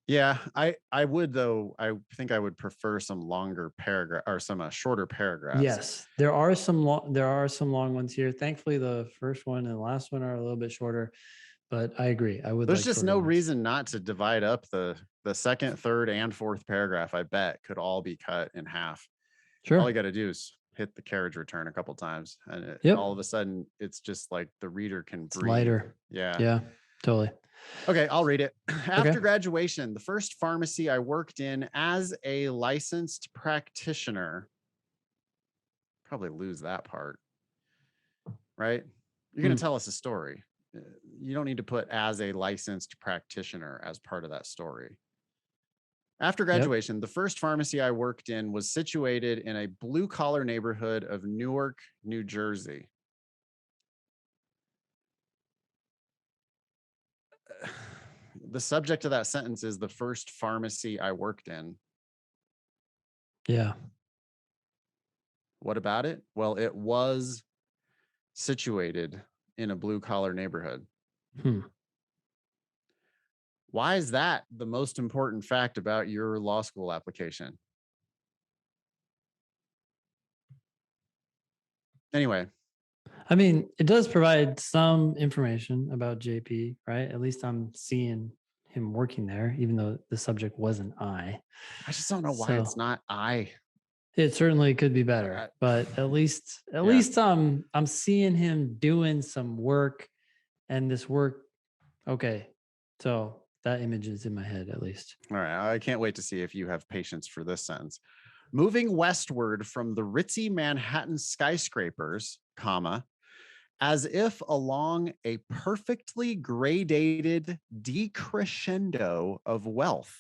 Yeah, I would, though. I think I would prefer some longer paragraph or some shorter paragraphs. Yes, there are some long ones here. Thankfully, the first one and the last one are a little bit shorter, but I agree. There's just no reason not to divide up the second, third, and fourth paragraph. I bet could all be cut in half. Sure. All you got to do is hit the carriage return a couple times, and all of a sudden, it's just like the reader can breathe. Lighter. Yeah, totally. Okay, I'll read it. After graduation, the first pharmacy I worked in as a licensed practitioner. Probably lose that part, right? You're going to tell us a story. You don't need to put as a licensed practitioner as part of that story. After graduation, the first pharmacy I worked in was situated in a blue-collar neighborhood of Newark, New Jersey. The subject of that sentence is the first pharmacy I worked in. Yeah. What about it? Well, it was situated in a blue-collar neighborhood. Why is that the most important fact about your law school application? Anyway. I mean, it does provide some information about JP, right? At least I'm seeing him working there, even though the subject wasn't I. I just don't know why it's not I. It certainly could be better, but at least I'm seeing him doing some work, and this work. Okay, so that image is in my head at least. All right, I can't wait to see if you have patience for this sentence. Moving westward from the ritzy Manhattan skyscrapers, comma, as if along a perfectly gradated decrescendo of wealth.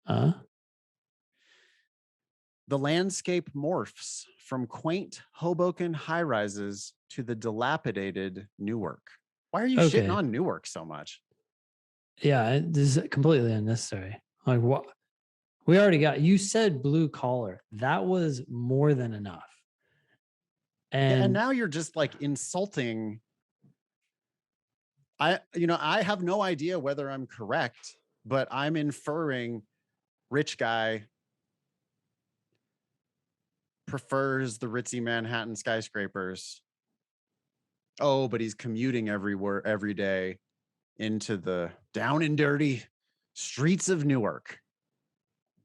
The landscape morphs from quaint Hoboken high-rises to the dilapidated Newark. Why are you shitting on Newark so much? Yeah, this is completely unnecessary. Like, what? We already got, you said blue collar. That was more than enough. And now you're just like insulting. I have no idea whether I'm correct, but I'm inferring rich guy prefers the ritzy Manhattan skyscrapers. Oh, but he's commuting every day into the down and dirty streets of Newark.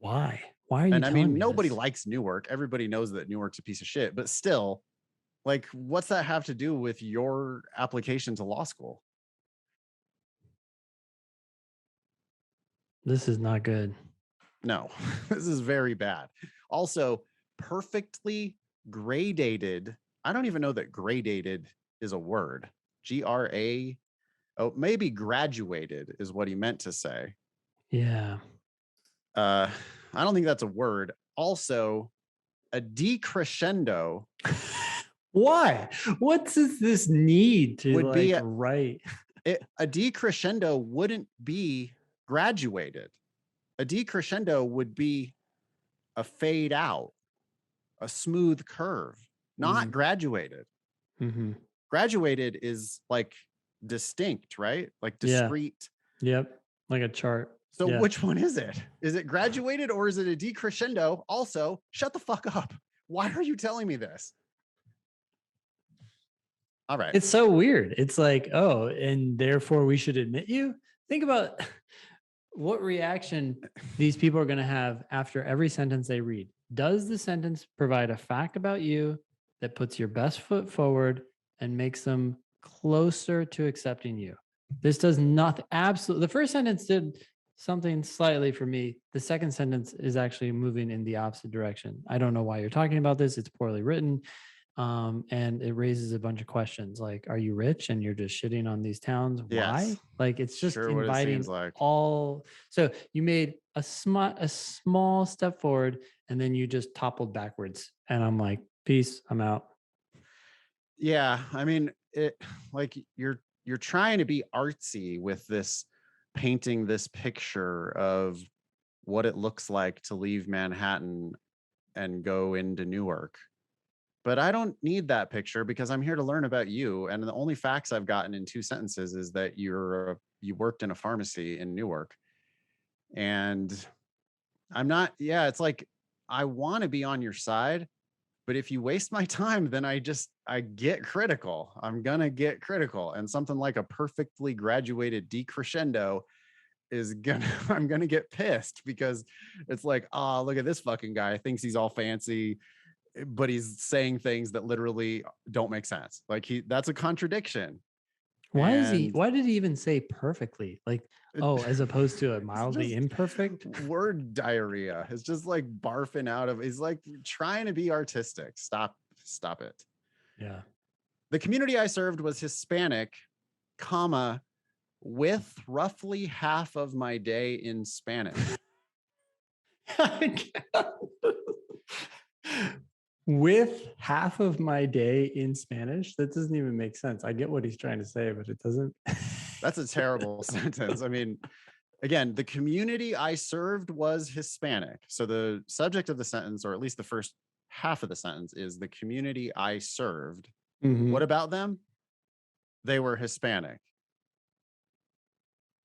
Why? Why are you? And I mean, nobody likes Newark. Everybody knows that Newark's a piece of shit, but still, like, what's that have to do with your application to law school? This is not good. No, this is very bad. Also, perfectly gradated. I don't even know that gradated is a word. G-R-A. Oh, maybe graduated is what he meant to say. Yeah. I don't think that's a word. Also, a decrescendo. Why? What does this need to would be right? A decrescendo wouldn't be graduated. A decrescendo would be a fade out, a smooth curve, not graduated. Graduated is like distinct, right? Like discrete. Yep. Like a chart. So which one is it? Is it graduated or is it a decrescendo? Also, shut the fuck up. Why are you telling me this? All right. It's so weird. It's like, oh, and therefore we should admit you. Think about what reaction these people are going to have after every sentence they read. Does the sentence provide a fact about you that puts your best foot forward and makes them closer to accepting you? This does not absolutely. The first sentence did something slightly for me. The second sentence is actually moving in the opposite direction. I don't know why you're talking about this. It's poorly written. And it raises a bunch of questions like, are you rich and you're just shitting on these towns? Why? Yes. Like, it's just Sure what it inviting seems like. all. So you made a small step forward and then you just toppled backwards. And I'm like, peace, I'm out. Yeah, I mean, it like you're trying to be artsy with this, painting this picture of what it looks like to leave Manhattan and go into Newark. But I don't need that picture because I'm here to learn about you. And the only facts I've gotten in 2 sentences is that you worked in a pharmacy in Newark. And I'm not, yeah, it's like I want to be on your side, but if you waste my time, then I get critical. I'm gonna get critical. And something like a perfectly graduated decrescendo is gonna I'm gonna get pissed because it's like, oh, look at this fucking guy, thinks he's all fancy, but he's saying things that literally don't make sense. Like that's a contradiction. And Why did he even say perfectly? Like, oh, as opposed to a it's mildly just imperfect? word diarrhea. It's just like barfing out of, he's like trying to be artistic. Stop it. Yeah. The community I served was Hispanic, comma, with roughly half of my day in Spanish. With half of my day in Spanish? That doesn't even make sense. I get what he's trying to say, but it doesn't. That's a terrible sentence. I mean, again, the community I served was Hispanic. So the subject of the sentence, or at least the first half of the sentence, is the community I served. Mhm. What about them? They were Hispanic.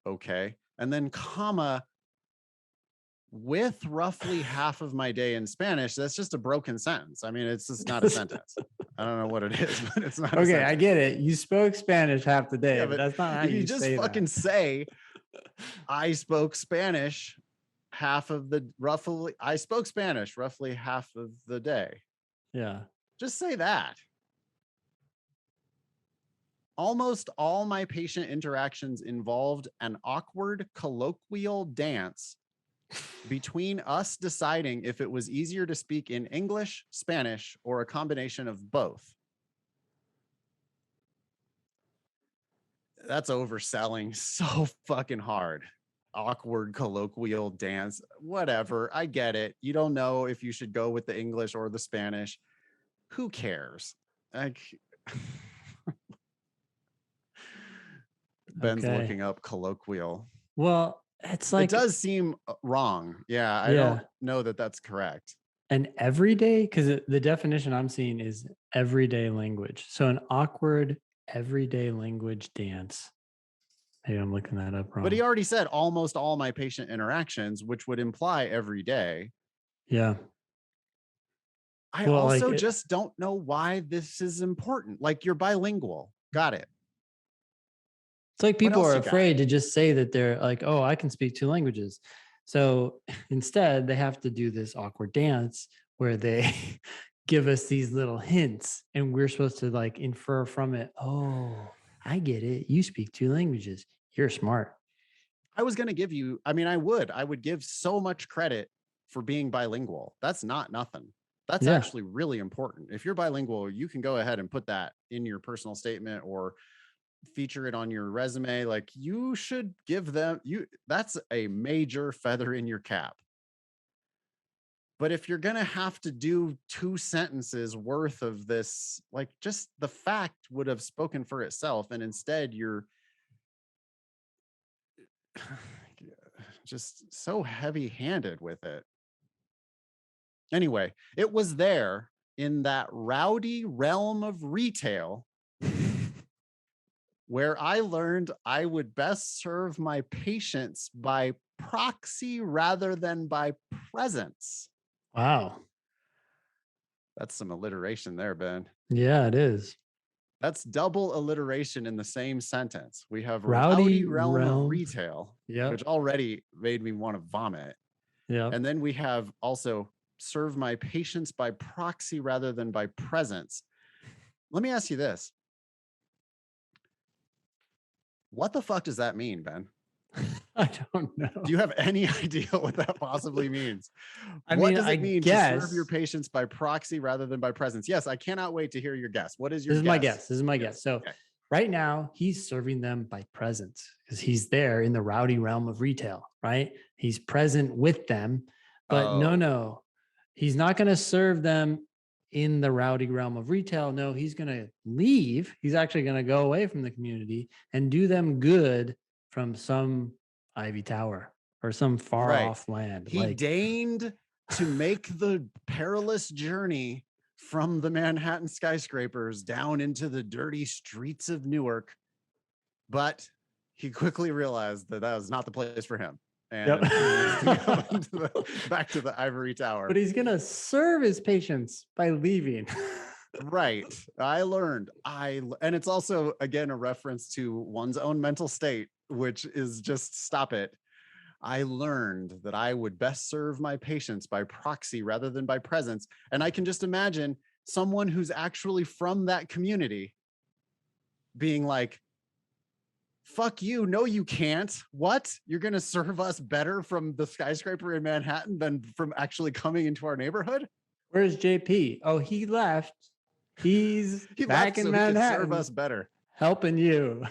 Okay. And then comma, with roughly half of my day in Spanish. That's just a broken sentence. I mean, it's just not a sentence. I don't know what it is, but it's not. Okay, I get it. You spoke Spanish half the day, Yeah, but that's not how if you you just say fucking that. say, I spoke Spanish half of the roughly, I spoke Spanish roughly half of the day. Yeah. Just say that. Almost all my patient interactions involved an awkward colloquial dance between us deciding if it was easier to speak in English, Spanish, or a combination of both. That's overselling so fucking hard. Awkward colloquial dance, whatever. I get it. You don't know if you should go with the English or the Spanish. Who cares? Like, Ben's looking up colloquial. Well, it's like, it does seem wrong. Yeah, I don't know that that's correct. An everyday, because the definition I'm seeing is everyday language. So an awkward everyday language dance. Hey, I'm looking that up wrong. But he already said almost all my patient interactions, which would imply every day. Yeah. I also just don't know why this is important. Like, you're bilingual. Got it. It's like people are afraid to just say that they're like, oh, I can speak 2 languages. So instead, they have to do this awkward dance where they give us these little hints and we're supposed to like infer from it, oh, I get it. You speak 2 languages. You're smart. I was going to give you, I mean, I would give so much credit for being bilingual. That's not nothing. That's actually really important. If you're bilingual, you can go ahead and put that in your personal statement or feature it on your resume. Like, you should give them, that's a major feather in your cap. But if you're going to have to do 2 sentences worth of this, like, just the fact would have spoken for itself. And instead you're just so heavy-handed with it. Anyway, it was there in that rowdy realm of retail where I learned I would best serve my patients by proxy rather than by presence. Wow. That's some alliteration there, Ben. Yeah, it is. That's double alliteration in the same sentence. We have Rowdy rowdy realm of realm. retail, Yeah. which already made me want to vomit. Yeah. And then we have also serve my patients by proxy rather than by presence. Let me ask you this. What the fuck does that mean, Ben? I don't know. Do you have any idea what that possibly means? I What mean, does I it mean to guess serve your patients by proxy rather than by presence? Yes, I cannot wait to hear your guess. What is your this is guess? my guess. This is my Yes. guess. So Okay. right now he's serving them by presence because he's there in the rowdy realm of retail, right? He's present with them, but no, he's not going to serve them in the rowdy realm of retail. No, he's going to leave. He's actually going to go away from the community and do them good from some ivy tower or some far off land. He deigned to make the perilous journey from the Manhattan skyscrapers down into the dirty streets of Newark, but he quickly realized that that was not the place for him. And he needs to go back to the ivory tower. But he's going to serve his patients by leaving. Right. I learned. And it's also, again, a reference to one's own mental state, which is just stop it. I learned that I would best serve my patients by proxy rather than by presence. And I can just imagine someone who's actually from that community being like, fuck you. No, you can't. What? You're going to serve us better from the skyscraper in Manhattan than from actually coming into our neighborhood? Where's JP? Oh, he left. He back in Manhattan. He can serve us better. Helping you.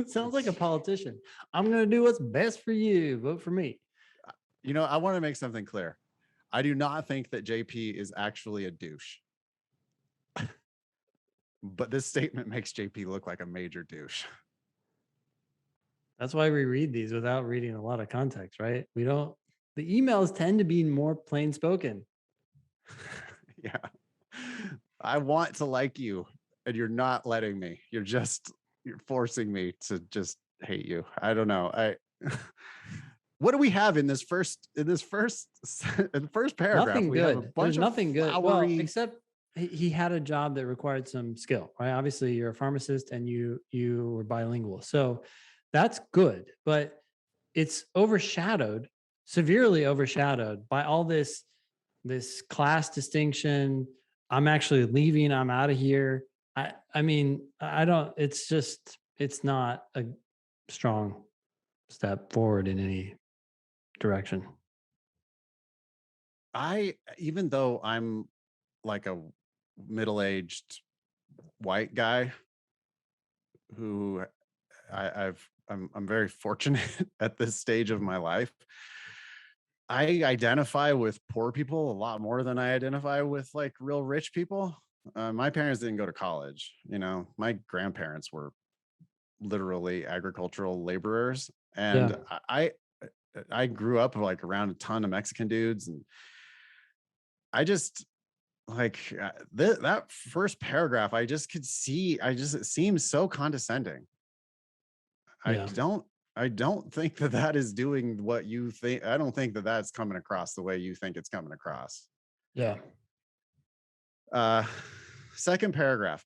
Sounds like a politician. I'm going to do what's best for you. Vote for me. You know, I want to make something clear. I do not think that JP is actually a douche. But this statement makes JP look like a major douche. That's why we read these without reading a lot of context, right? The emails tend to be more plain spoken. Yeah. I want to like you and you're not letting me. You're forcing me to just hate you. I don't know. What do we have in this first paragraph? Nothing we good. Have a bunch There's nothing good. Well, except he had a job that required some skill, right? Obviously, you're a pharmacist and you were bilingual, so that's good. But it's severely overshadowed by all this class distinction. I'm actually leaving. I'm out of here. I mean, I don't. It's not a strong step forward in any direction. Even though I'm like a middle-aged white guy who I'm very fortunate at this stage of my life. I identify with poor people a lot more than I identify with like real rich people. My parents didn't go to college. You know, my grandparents were literally agricultural laborers, and I grew up like around a ton of Mexican dudes, and I just like that first paragraph. I just could see. It seems so condescending. Yeah. I don't think that is doing what you think. I don't think that that's coming across the way you think it's coming across. Yeah. Second paragraph.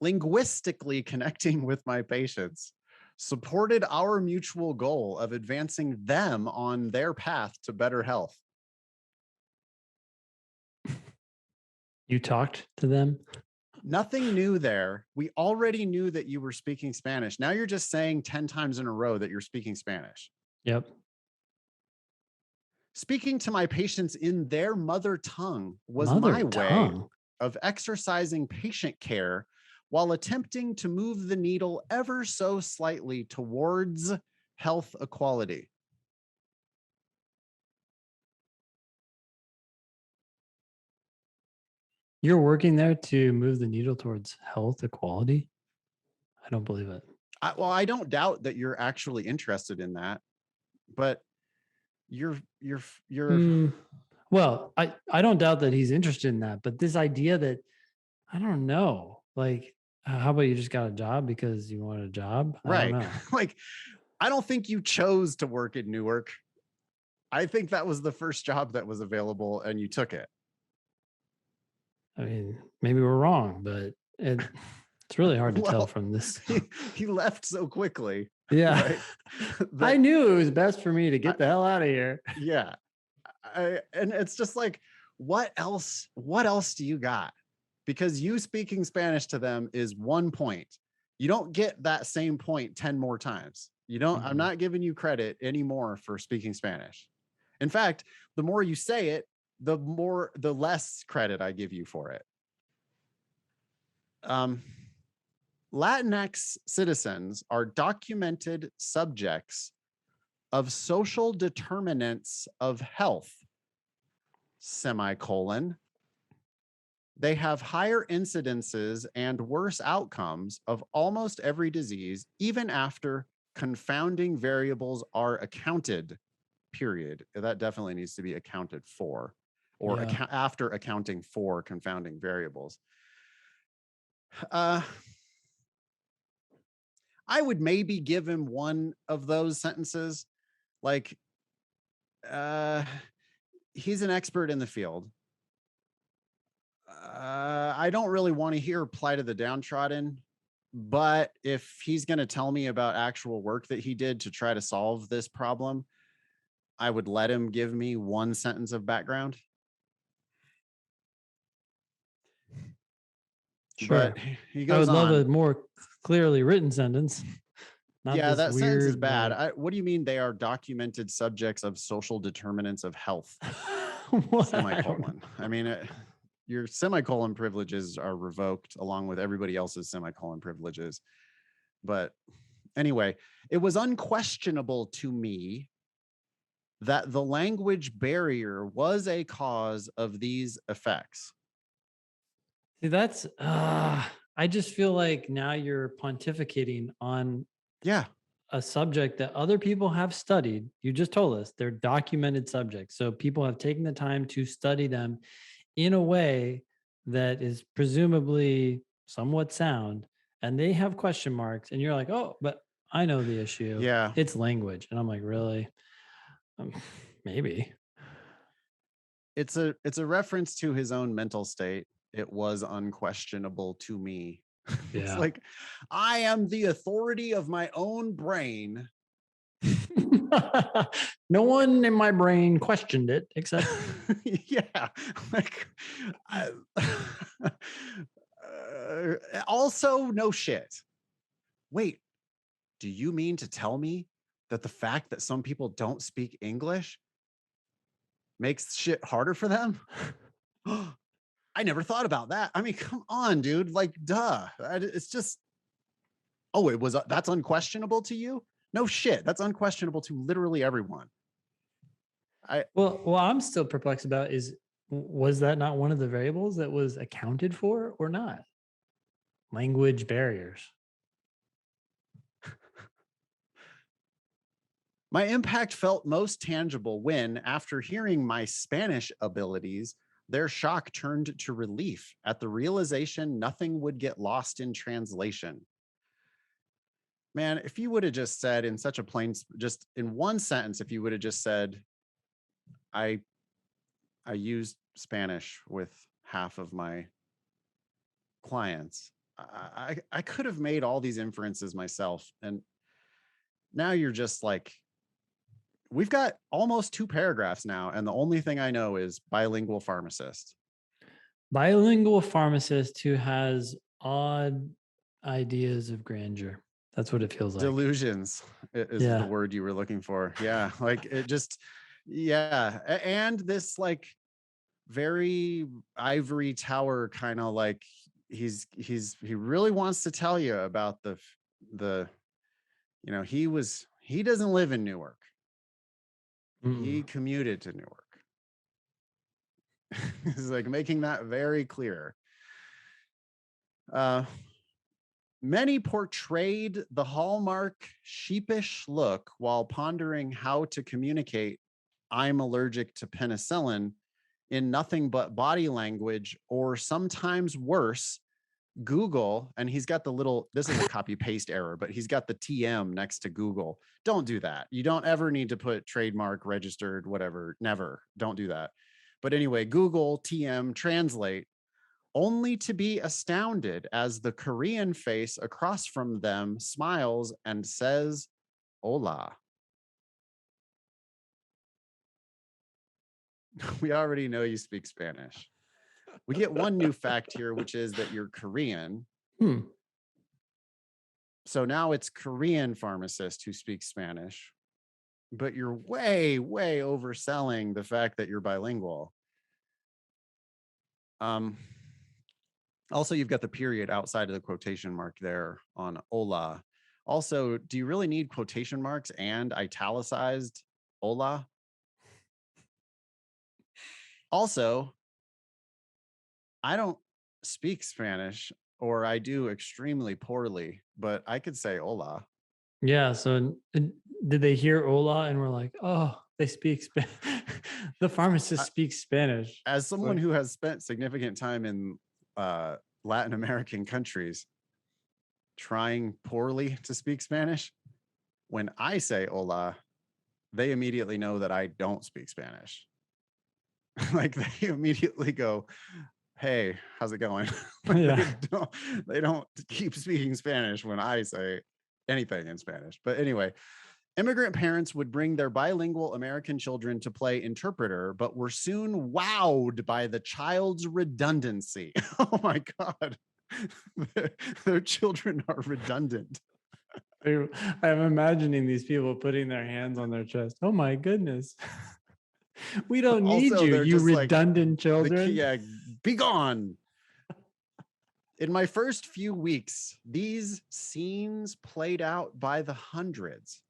Linguistically connecting with my patients supported our mutual goal of advancing them on their path to better health. You talked to them? Nothing new there. We already knew that you were speaking Spanish. Now you're just saying 10 times in a row that you're speaking Spanish. Yep. Speaking to my patients in their mother tongue was my way of exercising patient care while attempting to move the needle ever so slightly towards health equality. You're working there to move the needle towards health equality? I don't believe it. I don't doubt that you're actually interested in that, but well, I don't doubt that he's interested in that, but this idea that I don't know, like, how about you just got a job because you wanted a job? Right. I don't know. Like, I don't think you chose to work in Newark. I think that was the first job that was available and you took it. I mean, maybe we're wrong, but It's really hard to tell from this. He left so quickly. Yeah. Right? I knew it was best for me to get the hell out of here. Yeah. And it's just like, what else do you got? Because you speaking Spanish to them is 1 point. You don't get that same point 10 more times. You don't, I'm not giving you credit anymore for speaking Spanish. In fact, the more you say it, the less credit I give you for it. Latinx citizens are documented subjects of social determinants of health, semicolon. They have higher incidences and worse outcomes of almost every disease, even after confounding variables are accounted, period. That definitely needs to be accounted for, or after accounting for confounding variables. I would maybe give him one of those sentences. Like, he's an expert in the field. I don't really want to hear plight of the downtrodden, but if he's going to tell me about actual work that he did to try to solve this problem, I would let him give me one sentence of background. Sure. But he goes on. I would love a more clearly written sentence. Yeah, that sentence is bad. What do you mean they are documented subjects of social determinants of health? Semicolon. I mean, your semicolon privileges are revoked along with everybody else's semicolon privileges. But anyway, it was unquestionable to me that the language barrier was a cause of these effects. See, that's, I just feel like now you're pontificating on a subject that other people have studied. You just told us they're documented subjects. So people have taken the time to study them in a way that is presumably somewhat sound, and they have question marks, and you're like, oh, but I know the issue. Yeah. It's language. And I'm like, really? Maybe. It's a reference to his own mental state. It was unquestionable to me. Yeah. It's like, I am the authority of my own brain. No one in my brain questioned it except yeah, like also no shit. Wait, do you mean to tell me that the fact that some people don't speak English makes shit harder for them? I never thought about that. I mean, come on, dude. Like, duh. It's just, oh, that's unquestionable to you? No shit. That's unquestionable to literally everyone. Well, I'm still perplexed about was that not one of the variables that was accounted for or not? Language barriers. My impact felt most tangible when, after hearing my Spanish abilities, their shock turned to relief at the realization nothing would get lost in translation. Man, if you would have just said in such a plain, just in one sentence, if you would have just said, I used Spanish with half of my clients, I could have made all these inferences myself. And now you're just like, we've got almost 2 paragraphs now, and the only thing I know is bilingual pharmacist. Bilingual pharmacist who has odd ideas of grandeur. That's what it feels like. Delusions is the word you were looking for. Yeah, like it just, and this like very ivory tower kind of like he really wants to tell you about the he doesn't live in Newark. He commuted to Newark. He's like making that very clear. Many portrayed the hallmark sheepish look while pondering how to communicate I'm allergic to penicillin in nothing but body language, or sometimes worse, Google. And he's got the little, this is a copy paste error, but he's got the TM next to Google. Don't do that. You don't ever need to put trademark, registered, whatever. Never. Don't do that. But anyway, Google TM translate only to be astounded as the Korean face across from them smiles and says, "Hola." We already know you speak Spanish. We get one new fact here, which is that you're Korean. So now it's Korean pharmacist who speaks Spanish, but you're way, way overselling the fact that you're bilingual. Also, you've got the period outside of the quotation mark there on hola. Also, do you really need quotation marks and italicized hola? Also, I don't speak Spanish, or I do extremely poorly, but I could say hola. Yeah. So did they hear hola and were like, oh, they speak Spanish? The pharmacist speaks Spanish. As someone who has spent significant time in Latin American countries trying poorly to speak Spanish, when I say hola, they immediately know that I don't speak Spanish. Like they immediately go, "Hey, how's it going?" Like Yeah. they don't keep speaking Spanish when I say anything in Spanish. But anyway, immigrant parents would bring their bilingual American children to play interpreter, but were soon wowed by the child's redundancy. Oh my God. Their children are redundant. I'm imagining these people putting their hands on their chest. Oh my goodness. We don't need Also, you, they're you just like, redundant children. yeah, be gone. In my first few weeks, these scenes played out by the hundreds.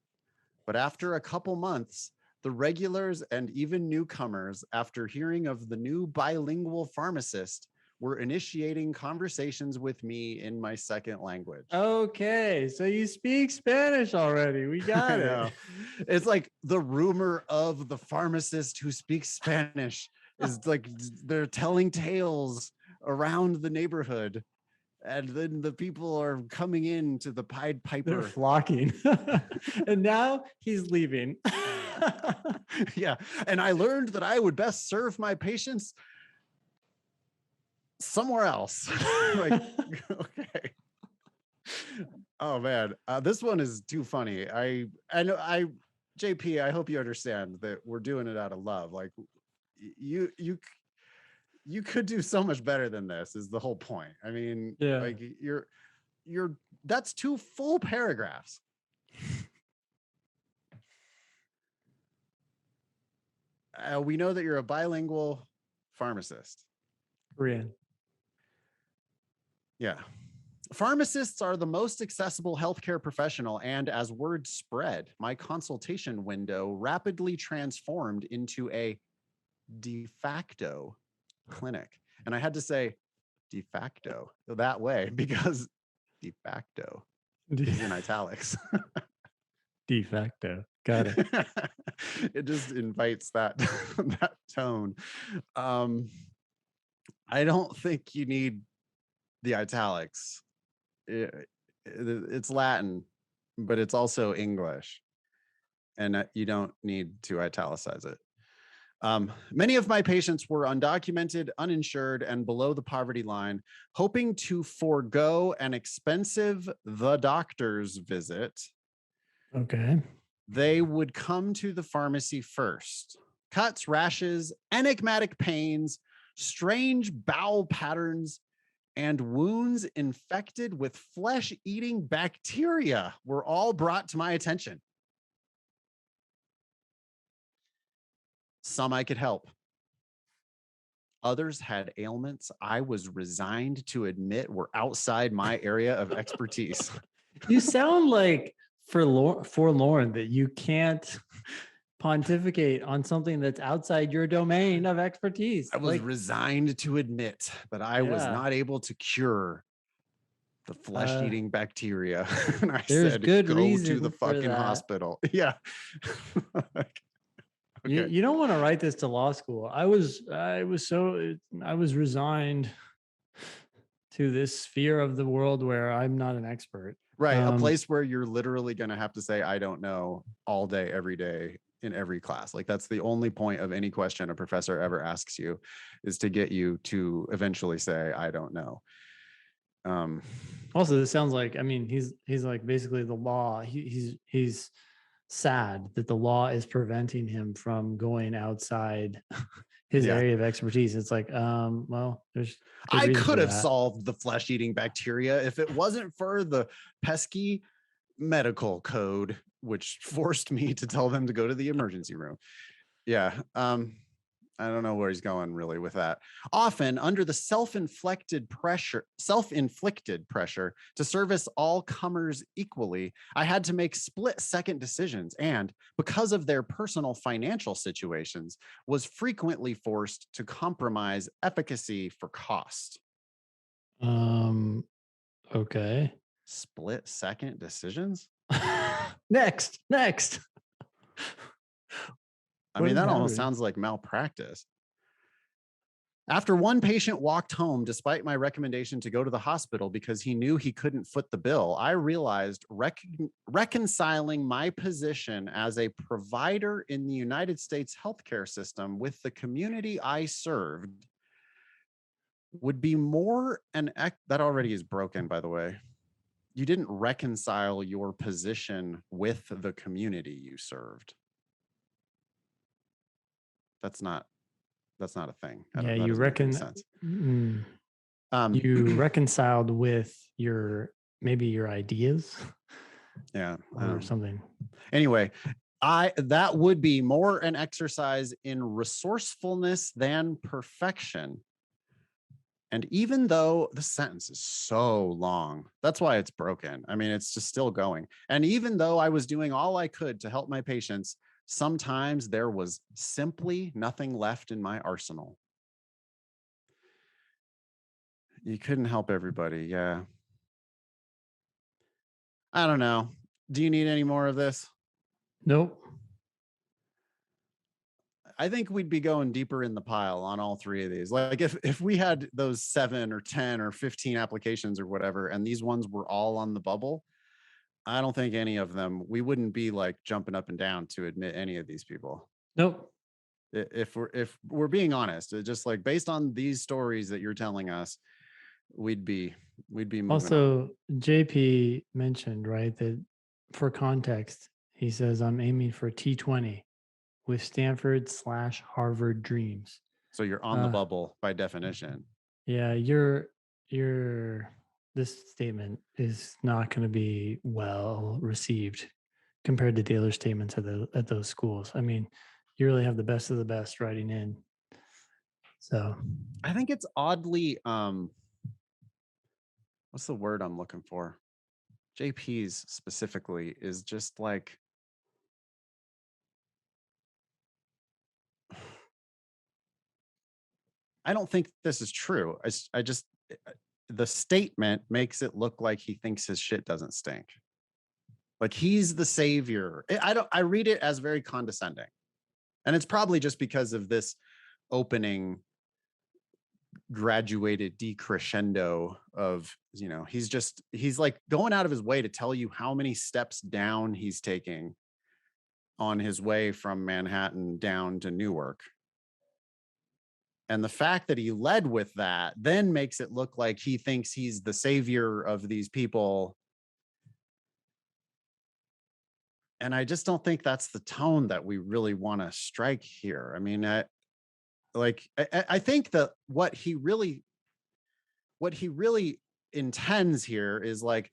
But after a couple months, the regulars and even newcomers, after hearing of the new bilingual pharmacist, were initiating conversations with me in my second language. Okay, so you speak Spanish already. We got I know. it. It's like the rumor of the pharmacist who speaks Spanish is like they're telling tales around the neighborhood. And then the people are coming in to the Pied Piper. They're flocking. And now he's leaving. Yeah. And I learned that I would best serve my patients somewhere else. Like, okay. Oh man, this one is too funny. I know JP, I hope you understand that we're doing it out of love. Like you could do so much better than this is the whole point. I mean, yeah. like you're that's 2 full paragraphs. We know that you're a bilingual pharmacist. Korean. Yeah. Pharmacists are the most accessible healthcare professional, and as word spread, my consultation window rapidly transformed into a de facto clinic. And I had to say de facto that way because de facto is in italics. De facto. Got it. It just invites that that tone. I don't think you need the italics. It's Latin, but it's also English, and you don't need to italicize it. Many of my patients were undocumented, uninsured, and below the poverty line, hoping to forego an expensive the doctor's visit. Okay. They would come to the pharmacy first. Cuts, rashes, enigmatic pains, strange bowel patterns, and wounds infected with flesh-eating bacteria were all brought to my attention. Some I could help. Others had ailments I was resigned to admit were outside my area of expertise. You sound like forlorn that you can't pontificate on something that's outside your domain of expertise. I was resigned to admit that I was not able to cure the flesh-eating bacteria. And I said, go to the fucking hospital. Yeah. Okay. You don't want to write this to law school. I was resigned to this sphere of the world where I'm not an expert. Right. A place where you're literally going to have to say, I don't know all day, every day in every class. Like that's the only point of any question a professor ever asks you, is to get you to eventually say, I don't know. Also, this sounds like, I mean, he's like basically the law. He's sad that the law is preventing him from going outside his area of expertise. It's like, well, I could have solved the flesh-eating bacteria if it wasn't for the pesky medical code, which forced me to tell them to go to the emergency room. Yeah. I don't know where he's going really with that. Often under the self-inflicted pressure to service all comers equally, I had to make split-second decisions, and because of their personal financial situations, was frequently forced to compromise efficacy for cost. Okay. Split-second decisions? Next. I mean, that almost sounds like malpractice. After one patient walked home, despite my recommendation to go to the hospital because he knew he couldn't foot the bill, I realized reconciling my position as a provider in the United States healthcare system with the community I served would be more that already is broken, by the way. You didn't reconcile your position with the community you served. That's not a thing. Yeah, you you reconciled with maybe your ideas. Yeah. Or something. Anyway, that would be more an exercise in resourcefulness than perfection. And even though the sentence is so long, that's why it's broken. I mean, it's just still going. And even though I was doing all I could to help my patients, sometimes there was simply nothing left in my arsenal. You couldn't help everybody. Yeah. I don't know. Do you need any more of this? Nope. I think we'd be going deeper in the pile on all three of these. Like if we had those 7 or 10 or 15 applications or whatever, and these ones were all on the bubble, I don't think any of them, we wouldn't be like jumping up and down to admit any of these people. Nope. If we're being honest, just like based on these stories that you're telling us, we'd be moving also on. JP mentioned, right, that for context, he says, I'm aiming for T20 with Stanford/Harvard dreams. So you're on the bubble by definition. Yeah, this statement is not going to be well received compared to the other statements at those schools. I mean, you really have the best of the best writing in. So I think it's oddly, what's the word I'm looking for? JP's specifically is just like, I don't think this is true. The statement makes it look like he thinks his shit doesn't stink. Like he's the savior. I read it as very condescending. And it's probably just because of this opening graduated decrescendo of, he's like going out of his way to tell you how many steps down he's taking on his way from Manhattan down to Newark. And the fact that he led with that then makes it look like he thinks he's the savior of these people. And I just don't think that's the tone that we really want to strike here. I mean, I think that what he really intends here is like,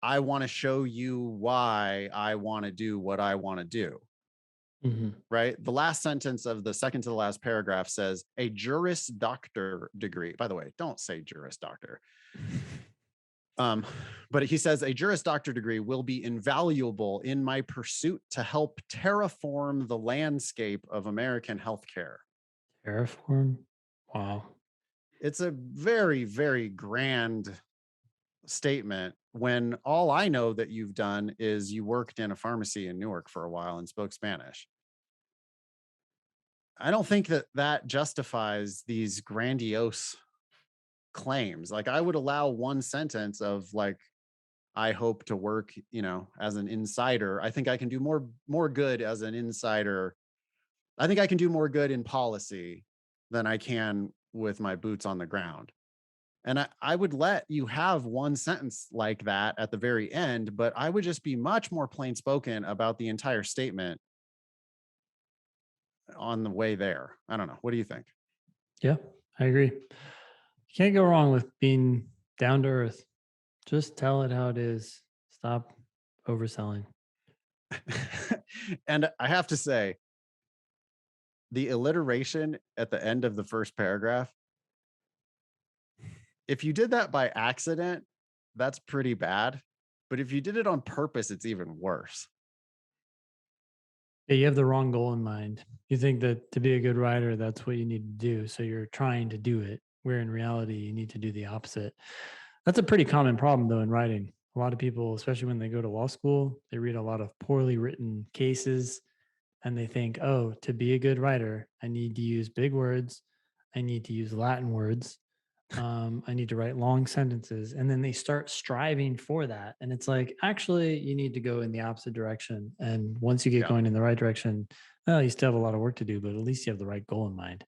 I want to show you why I want to do what I want to do. Mm-hmm. Right. The last sentence of the second to the last paragraph says a Juris Doctor degree. By the way, don't say Juris Doctor. But he says a Juris Doctor degree will be invaluable in my pursuit to help terraform the landscape of American healthcare. Terraform? Wow. It's a very, very grand statement when all I know that you've done is you worked in a pharmacy in Newark for a while and spoke Spanish. I don't think that justifies these grandiose claims. Like I would allow one sentence of like, I hope to work, as an insider. I think I can do more good as an insider. I think I can do more good in policy than I can with my boots on the ground. And I would let you have one sentence like that at the very end, but I would just be much more plain spoken about the entire statement on the way there. I don't know. What do you think? Yeah, I agree. You can't go wrong with being down to earth. Just tell it how it is. Stop overselling. And I have to say, the alliteration at the end of the first paragraph, if you did that by accident, that's pretty bad. But if you did it on purpose, it's even worse. Yeah, you have the wrong goal in mind. You think that to be a good writer, that's what you need to do. So you're trying to do it, where in reality, you need to do the opposite. That's a pretty common problem, though, in writing. A lot of people, especially when they go to law school, they read a lot of poorly written cases and they think, oh, to be a good writer, I need to use big words. I need to use Latin words. I need to write long sentences. And then they start striving for that. And it's like, actually, you need to go in the opposite direction. And once you get Yeah. going in the right direction, well, you still have a lot of work to do, but at least you have the right goal in mind.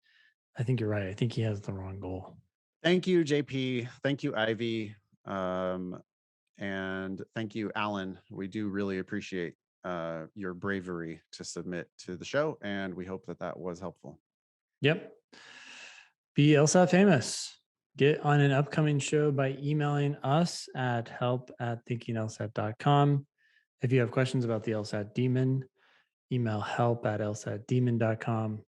I think you're right. I think he has the wrong goal. Thank you, JP. Thank you, Ivy. And thank you, Alan. We do really appreciate your bravery to submit to the show. And we hope that that was helpful. Yep. Be LSAT famous. Get on an upcoming show by emailing us at help@thinkinglsat.com. If you have questions about the LSAT demon, email help@lsatdemon.com.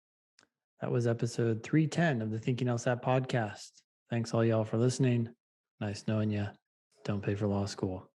That was episode 310 of the Thinking LSAT podcast. Thanks all y'all for listening. Nice knowing you. Don't pay for law school.